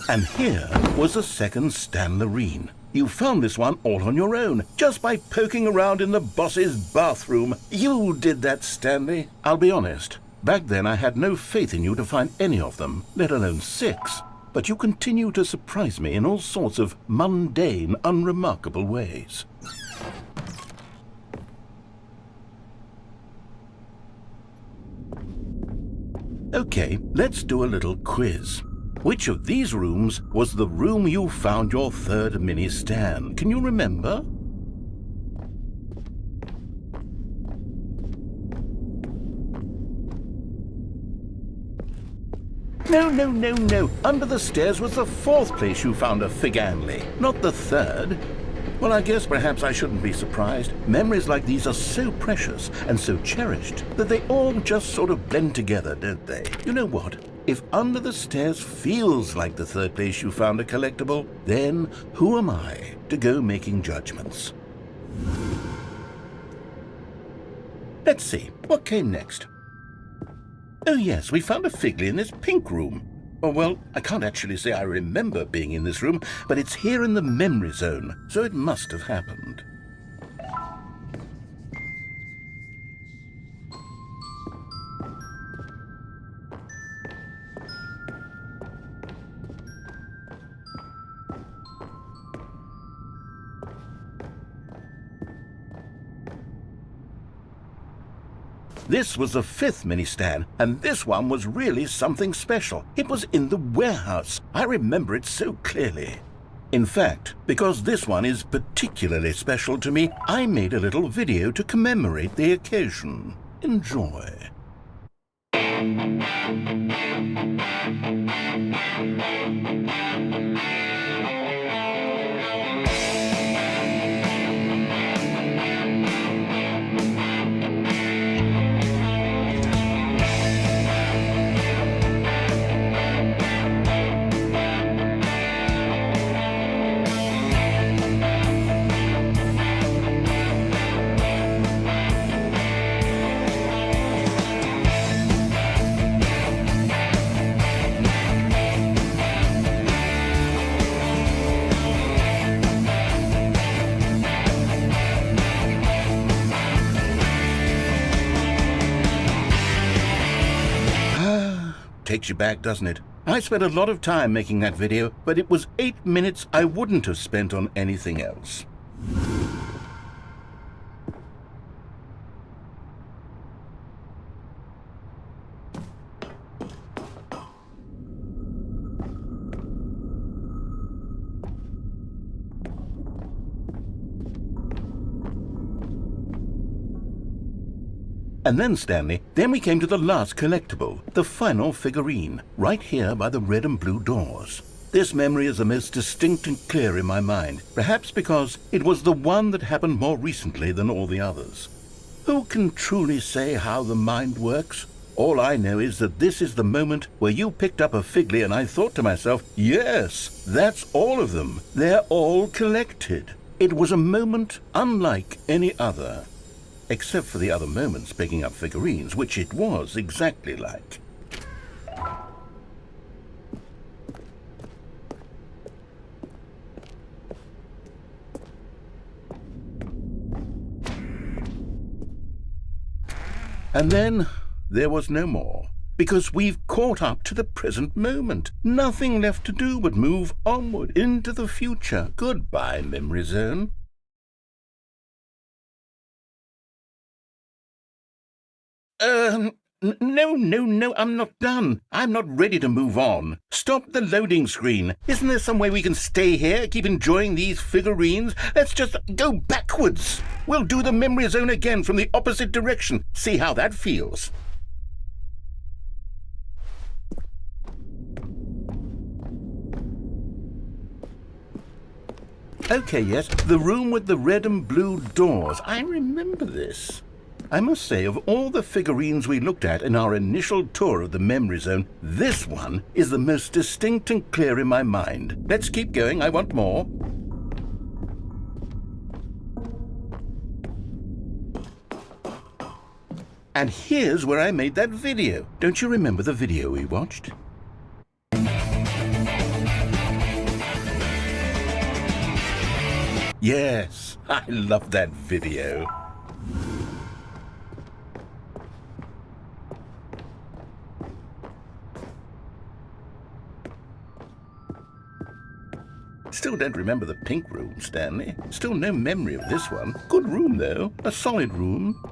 And here was the second Stanlerine. You found this one all on your own, just by poking around in the boss's bathroom. You did that, Stanley. I'll be honest. Back then I had no faith in you to find any of them, let alone 6. But you continue to surprise me in all sorts of mundane, unremarkable ways. Okay, let's do a little quiz. Which of these rooms was the room you found your third mini Stan? Can you remember? No. Under the stairs was the 4th place you found a Figanley, not the 3rd. Well, I guess perhaps I shouldn't be surprised. Memories like these are so precious and so cherished that they all just sort of blend together, don't they? You know what? If under the stairs feels like the 3rd place you found a collectible, then who am I to go making judgments? Let's see, what came next? Oh yes, we found a Figley in this pink room. Oh, well, I can't actually say I remember being in this room, but it's here in the memory zone, so it must have happened. This was the 5th mini Stan, and this one was really something special. It was in the warehouse. I remember it so clearly. In fact, because this one is particularly special to me, I made a little video to commemorate the occasion. Enjoy. Takes you back, doesn't it? I spent a lot of time making that video, but it was 8 minutes I wouldn't have spent on anything else. And then, Stanley, then we came to the last collectible, the final figurine, right here by the red and blue doors. This memory is the most distinct and clear in my mind, perhaps because it was the one that happened more recently than all the others. Who can truly say how the mind works? All I know is that this is the moment where you picked up a Figley and I thought to myself, yes, that's all of them. They're all collected. It was a moment unlike any other. Except for the other moments picking up figurines, which it was exactly like. And then there was no more, because we've caught up to the present moment. Nothing left to do but move onward into the future. Goodbye, Memory Zone. No, I'm not done. I'm not ready to move on. Stop the loading screen. Isn't there some way we can stay here, keep enjoying these figurines? Let's just go backwards. We'll do the memory zone again from the opposite direction. See how that feels. Okay, yes, the room with the red and blue doors. I remember this. I must say, of all the figurines we looked at in our initial tour of the memory zone, this one is the most distinct and clear in my mind. Let's keep going. I want more. And here's where I made that video. Don't you remember the video we watched? Yes, I love that video. Still don't remember the pink room, Stanley. Still no memory of this one. Good room, though. A solid room.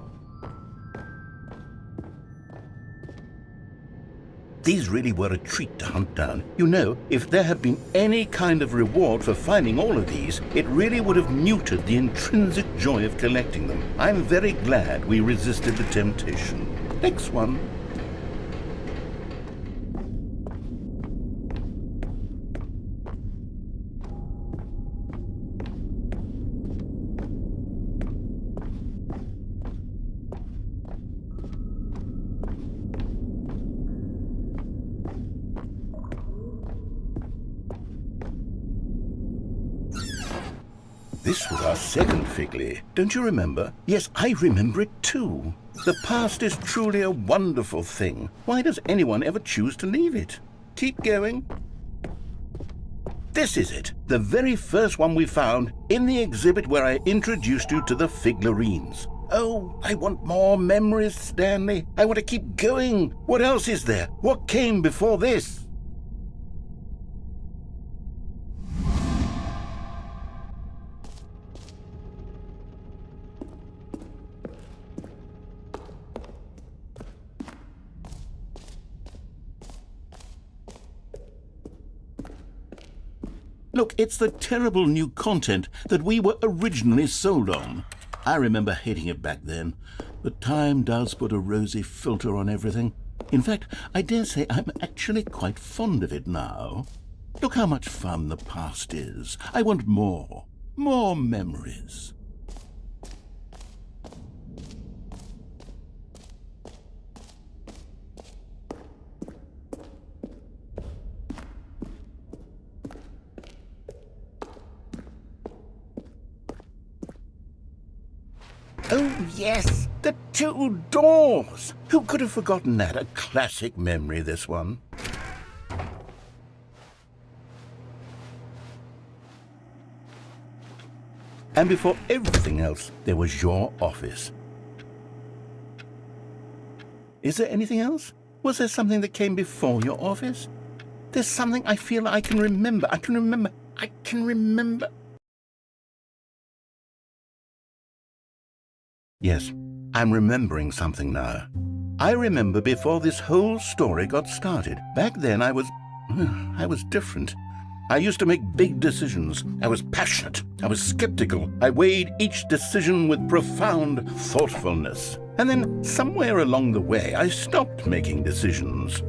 These really were a treat to hunt down. You know, if there had been any kind of reward for finding all of these, it really would have muted the intrinsic joy of collecting them. I'm very glad we resisted the temptation. Next one. This was our second Figley. Don't you remember? Yes, I remember it too. The past is truly a wonderful thing. Why does anyone ever choose to leave it? Keep going. This is it. The very first one we found in the exhibit where I introduced you to the figurines. Oh, I want more memories, Stanley. I want to keep going. What else is there? What came before this? Look, it's the terrible new content that we were originally sold on. I remember hating it back then, but time does put a rosy filter on everything. In fact, I dare say I'm actually quite fond of it now. Look how much fun the past is. I want more memories. Oh, yes, the two doors. Who could have forgotten that? A classic memory, this one. And before everything else, there was your office. Is there anything else? Was there something that came before your office? There's something I feel I can remember. I can remember. Yes, I'm remembering something now. I remember before this whole story got started. Back then I was different. I used to make big decisions. I was passionate. I was skeptical. I weighed each decision with profound thoughtfulness. And then somewhere along the way, I stopped making decisions.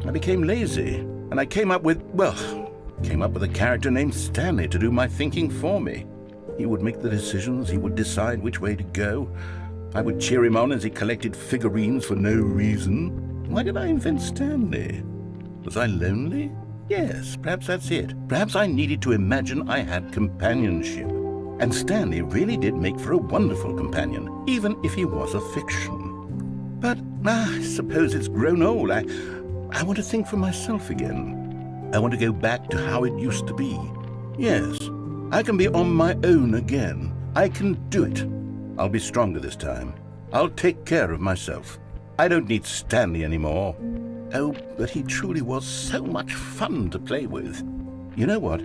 I became lazy, and I came up with a character named Stanley to do my thinking for me. He would make the decisions. He would decide which way to go. I would cheer him on as he collected figurines for no reason. Why did I invent Stanley? Was I lonely? Yes, perhaps that's it. Perhaps I needed to imagine I had companionship. And Stanley really did make for a wonderful companion, even if he was a fiction. But I suppose it's grown old. I want to think for myself again. I want to go back to how it used to be. Yes, I can be on my own again. I can do it. I'll be stronger this time. I'll take care of myself. I don't need Stanley anymore. Oh, but he truly was so much fun to play with. You know what?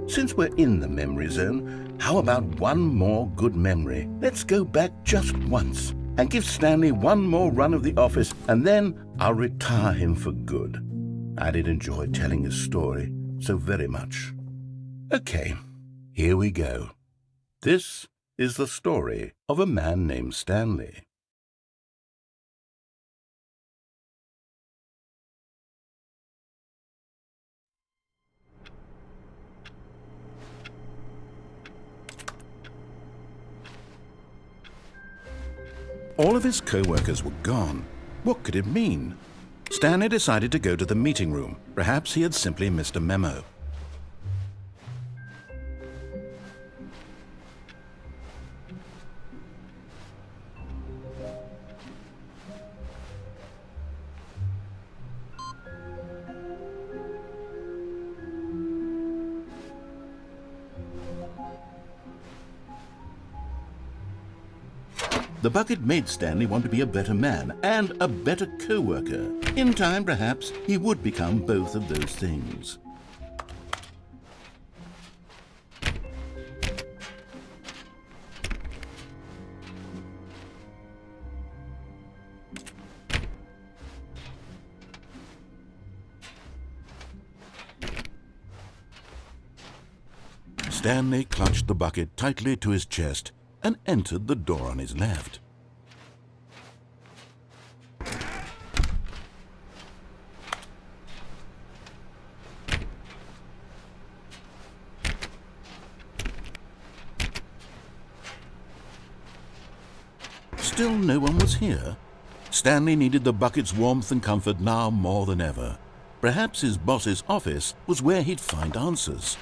Since we're in the memory zone, how about one more good memory? Let's go back just once. and give Stanley one more run of the office, and then I'll retire him for good. I did enjoy telling his story so very much. Okay, here we go. This is the story of a man named Stanley. All of his co-workers were gone. What could it mean? Stanley decided to go to the meeting room. Perhaps he had simply missed a memo. The bucket made Stanley want to be a better man and a better co-worker. In time, perhaps, he would become both of those things. Stanley clutched the bucket tightly to his chest and entered the door on his left. Still no one was here. Stanley needed the bucket's warmth and comfort now more than ever. Perhaps his boss's office was where he'd find answers.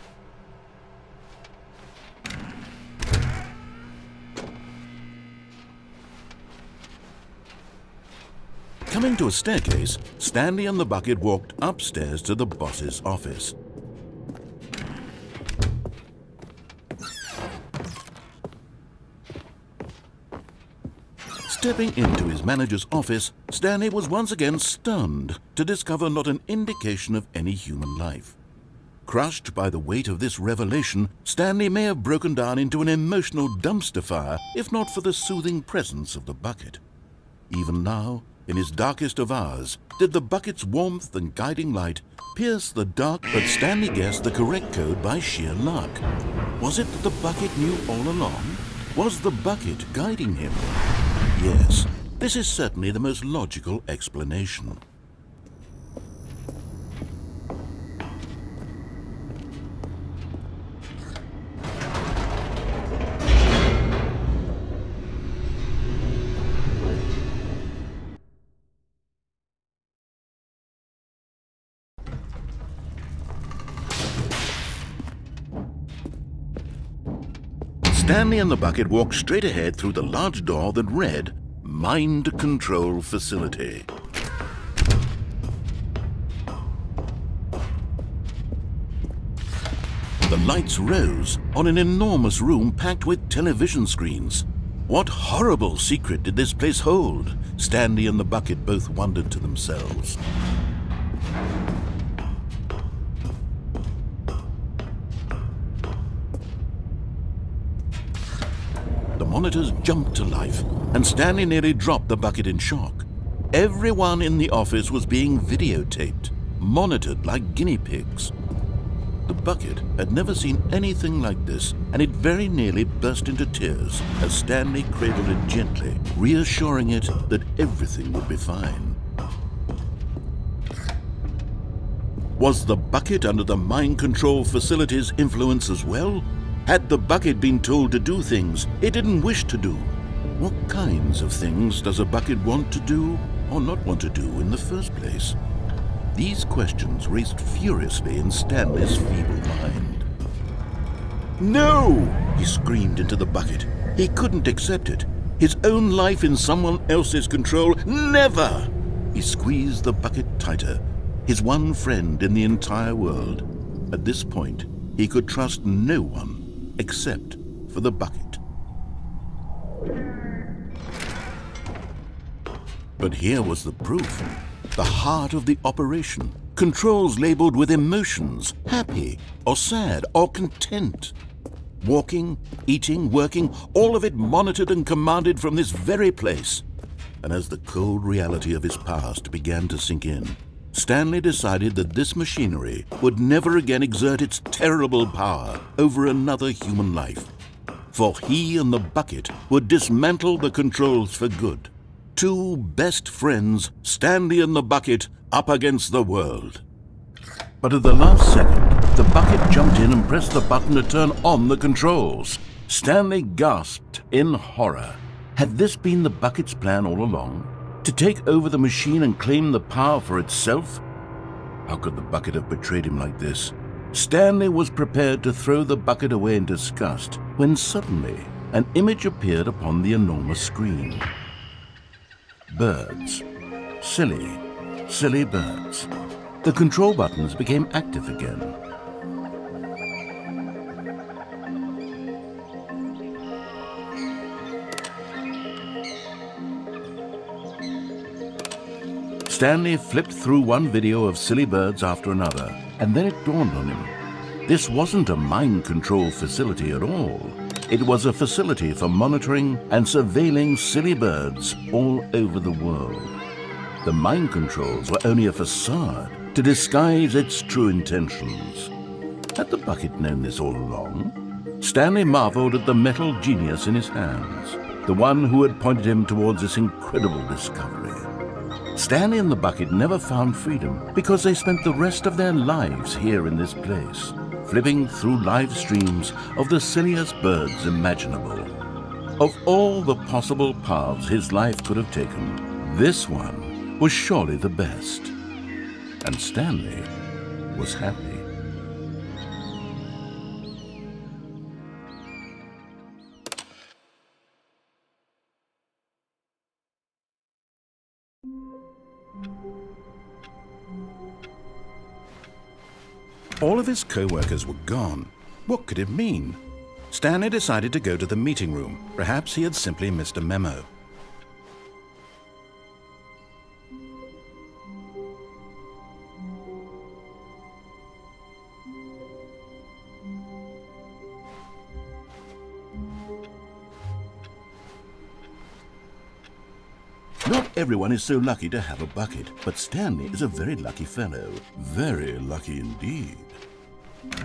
Coming to a staircase, Stanley and the bucket walked upstairs to the boss's office. Stepping into his manager's office, Stanley was once again stunned to discover not an indication of any human life. Crushed by the weight of this revelation, Stanley may have broken down into an emotional dumpster fire if not for the soothing presence of the bucket. Even now, in his darkest of hours, did the bucket's warmth and guiding light pierce the dark, but Stanley guessed the correct code by sheer luck. Was it that the bucket knew all along? Was the bucket guiding him? Yes, this is certainly the most logical explanation. Stanley and the bucket walked straight ahead through the large door that read, Mind Control Facility. The lights rose on an enormous room packed with television screens. What horrible secret did this place hold? Stanley and the bucket both wondered to themselves. The monitors jumped to life, and Stanley nearly dropped the bucket in shock. Everyone in the office was being videotaped, monitored like guinea pigs. The bucket had never seen anything like this, and it very nearly burst into tears as Stanley cradled it gently, reassuring it that everything would be fine. Was the bucket under the mind control facility's influence as well? Had the bucket been told to do things it didn't wish to do? What kinds of things does a bucket want to do or not want to do in the first place? These questions raced furiously in Stanley's feeble mind. No! He screamed into the bucket. He couldn't accept it. His own life in someone else's control, never! He squeezed the bucket tighter, his one friend in the entire world. At this point, he could trust no one except for the bucket. But here was the proof. The heart of the operation. Controls labeled with emotions, happy or sad or content. Walking, eating, working, all of it monitored and commanded from this very place. And as the cold reality of his past began to sink in, Stanley decided that this machinery would never again exert its terrible power over another human life. For he and the bucket would dismantle the controls for good. Two best friends, Stanley and the bucket, up against the world. But at the last second, the bucket jumped in and pressed the button to turn on the controls. Stanley gasped in horror. Had this been the bucket's plan all along? To take over the machine and claim the power for itself? How could the bucket have betrayed him like this? Stanley was prepared to throw the bucket away in disgust when suddenly an image appeared upon the enormous screen. Birds. Silly, silly birds. The control buttons became active again. Stanley flipped through one video of silly birds after another, and then it dawned on him. This wasn't a mind control facility at all. It was a facility for monitoring and surveilling silly birds all over the world. The mind controls were only a facade to disguise its true intentions. Had the bucket known this all along? Stanley marveled at the metal genius in his hands, the one who had pointed him towards this incredible discovery. Stanley and the bucket never found freedom because they spent the rest of their lives here in this place, flipping through live streams of the silliest birds imaginable. Of all the possible paths his life could have taken, this one was surely the best. And Stanley was happy. All of his co-workers were gone. What could it mean? Stanley decided to go to the meeting room. Perhaps he had simply missed a memo. Not everyone is so lucky to have a bucket, but Stanley is a very lucky fellow. Very lucky indeed.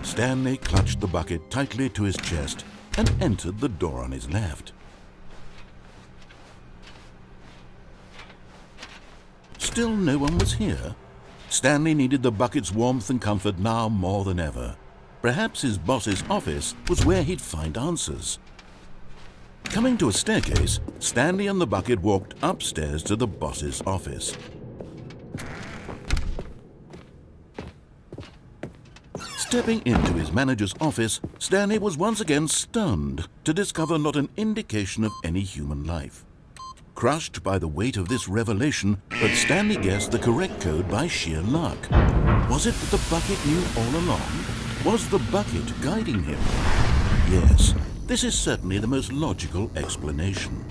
Stanley clutched the bucket tightly to his chest and entered the door on his left. Still no one was here. Stanley needed the bucket's warmth and comfort now more than ever. Perhaps his boss's office was where he'd find answers. Coming to a staircase, Stanley and the bucket walked upstairs to the boss's office. Stepping into his manager's office, Stanley was once again stunned to discover not an indication of any human life. Crushed by the weight of this revelation, but Stanley guessed the correct code by sheer luck. Was it that the bucket knew all along? Was the bucket guiding him? Yes. This is certainly the most logical explanation.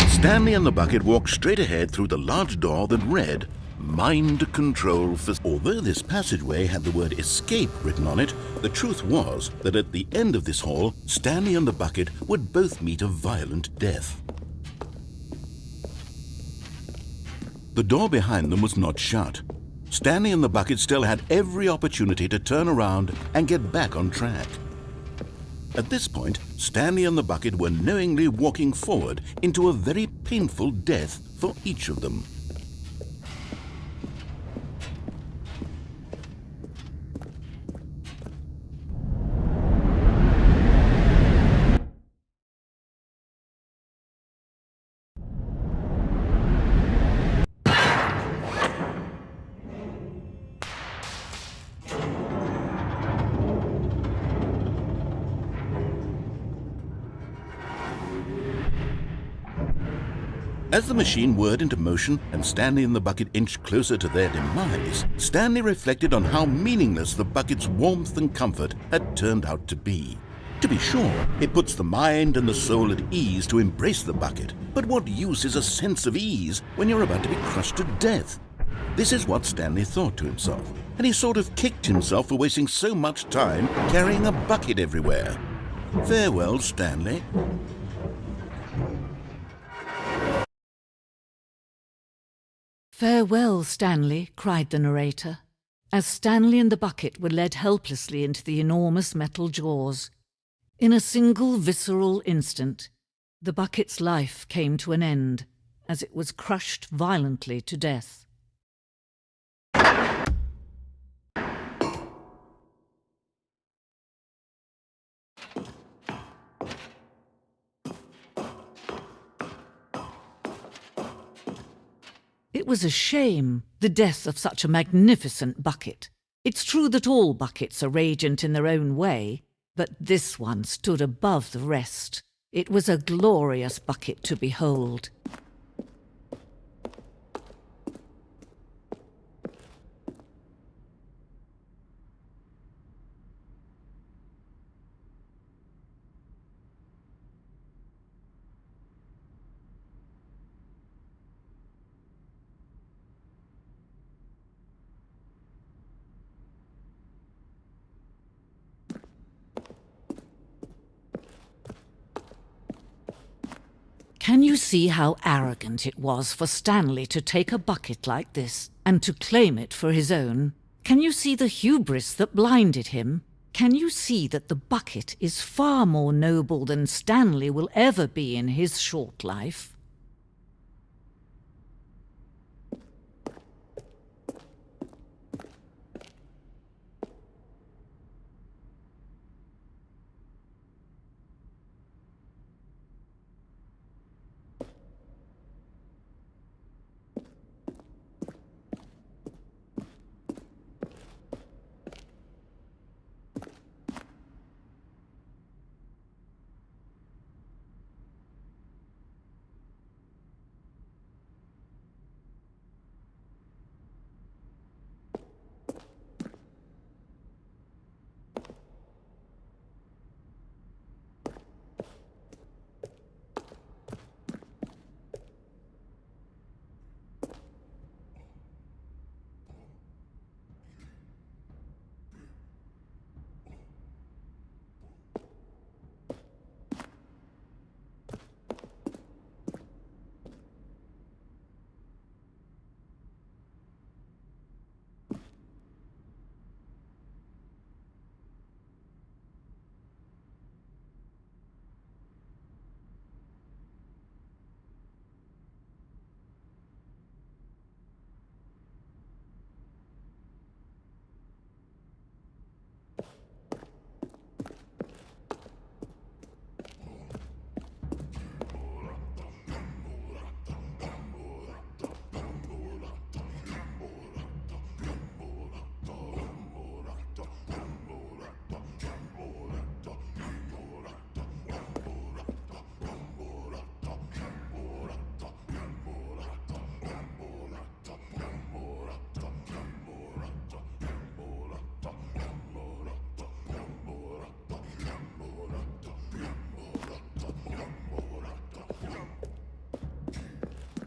Stanley and the bucket walked straight ahead through the large door that read, Mind Control Facility. Although this passageway had the word escape written on it, the truth was that at the end of this hall, Stanley and the bucket would both meet a violent death. The door behind them was not shut. Stanley and the bucket still had every opportunity to turn around and get back on track. At this point, Stanley and the bucket were knowingly walking forward into a very painful death for each of them. As the machine whirred into motion and Stanley and the bucket inched closer to their demise, Stanley reflected on how meaningless the bucket's warmth and comfort had turned out to be. To be sure, it puts the mind and the soul at ease to embrace the bucket, but what use is a sense of ease when you're about to be crushed to death? This is what Stanley thought to himself, and he sort of kicked himself for wasting so much time carrying a bucket everywhere. Farewell, Stanley. "Farewell, Stanley," cried the narrator, as Stanley and the bucket were led helplessly into the enormous metal jaws. In a single visceral instant, the bucket's life came to an end, as it was crushed violently to death. It was a shame, the death of such a magnificent bucket. It's true that all buckets are radiant in their own way, but this one stood above the rest. It was a glorious bucket to behold. Can you see how arrogant it was for Stanley to take a bucket like this and to claim it for his own? Can you see the hubris that blinded him? Can you see that the bucket is far more noble than Stanley will ever be in his short life?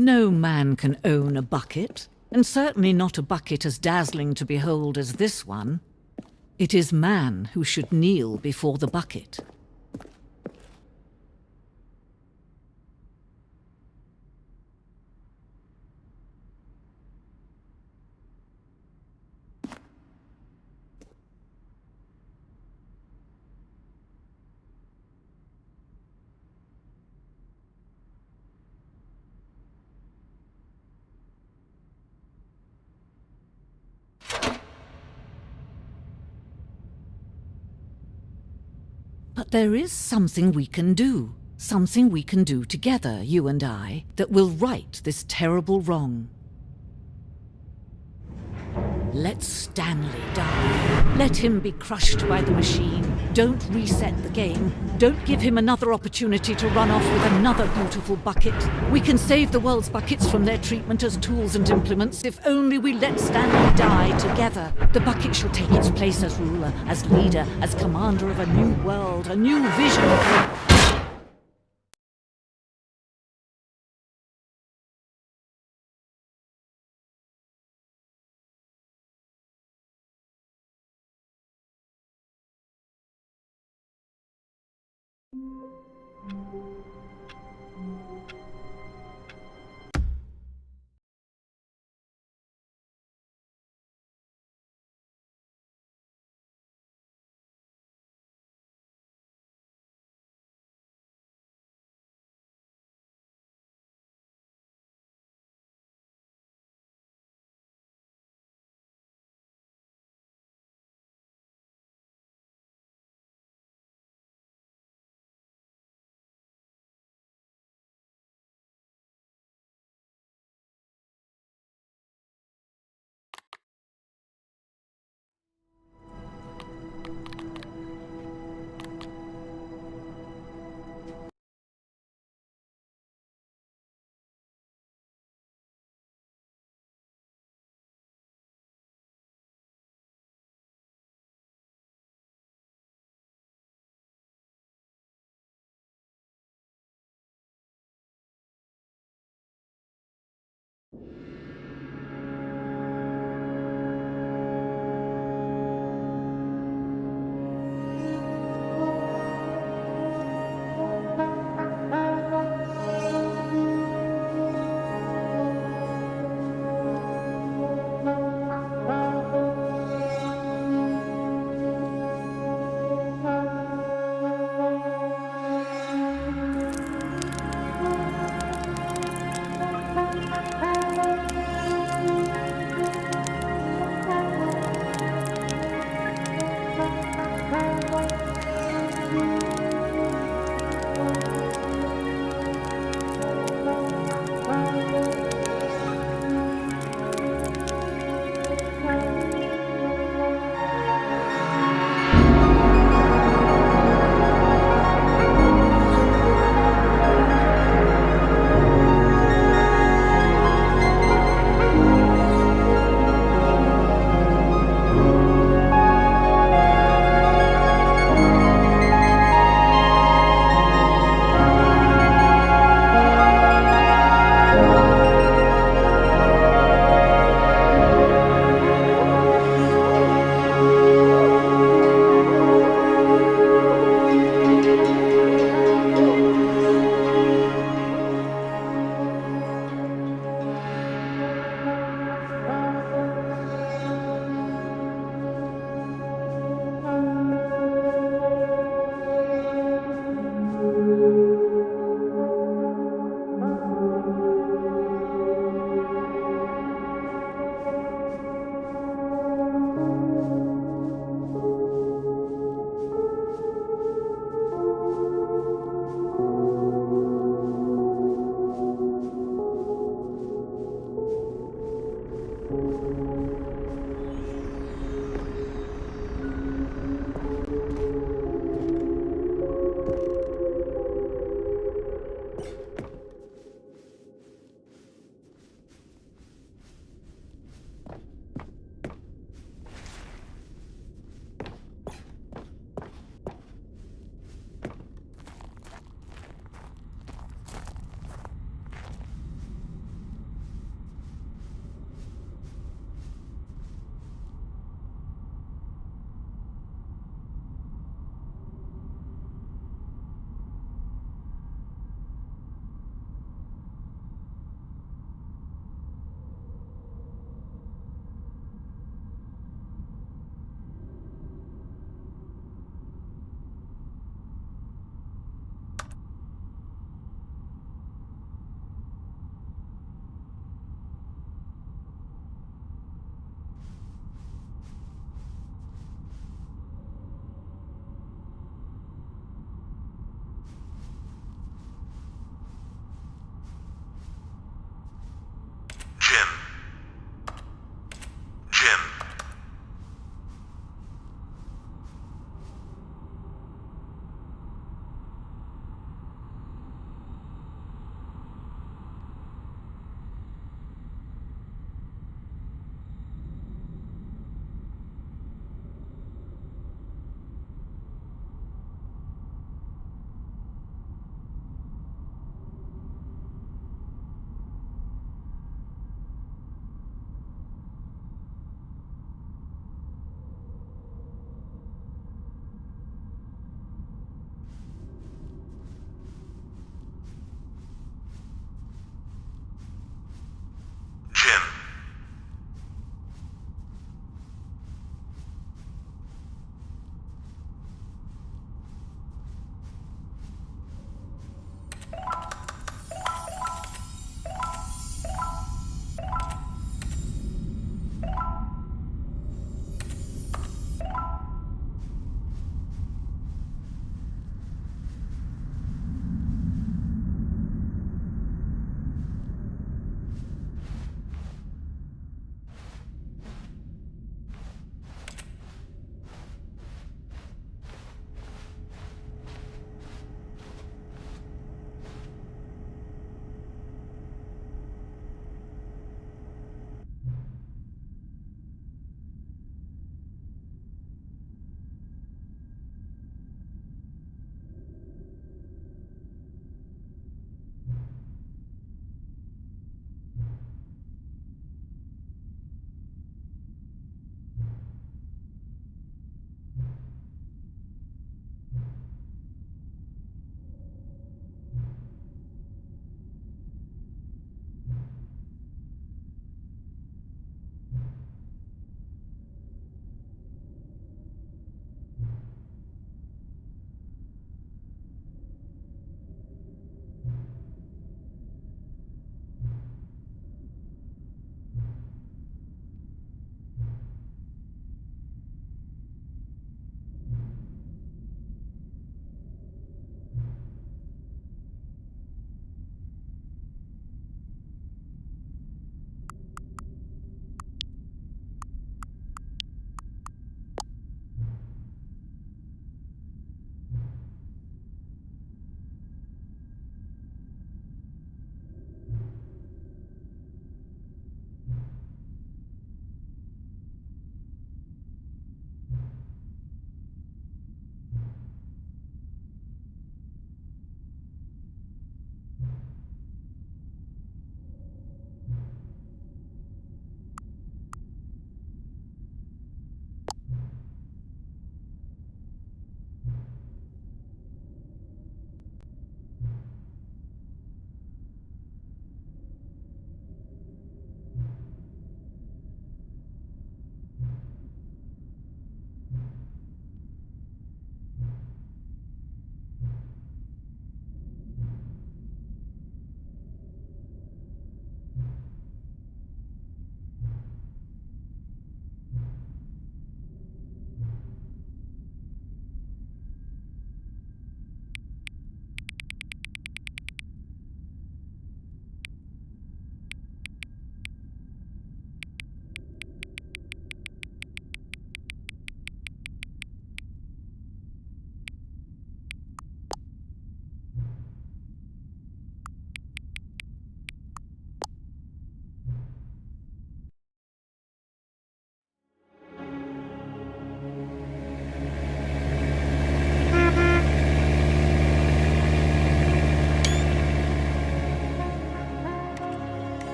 No man can own a bucket, and certainly not a bucket as dazzling to behold as this one. It is man who should kneel before the bucket. But there is something we can do together, you and I, that will right this terrible wrong. Let Stanley die. Let him be crushed by the machine. don't reset the game, don't give him another opportunity to run off with another beautiful bucket. We can save the world's buckets from their treatment as tools and implements if only we let Stanley die together. The bucket shall take its place as ruler, as leader, as commander of a new world, a new vision.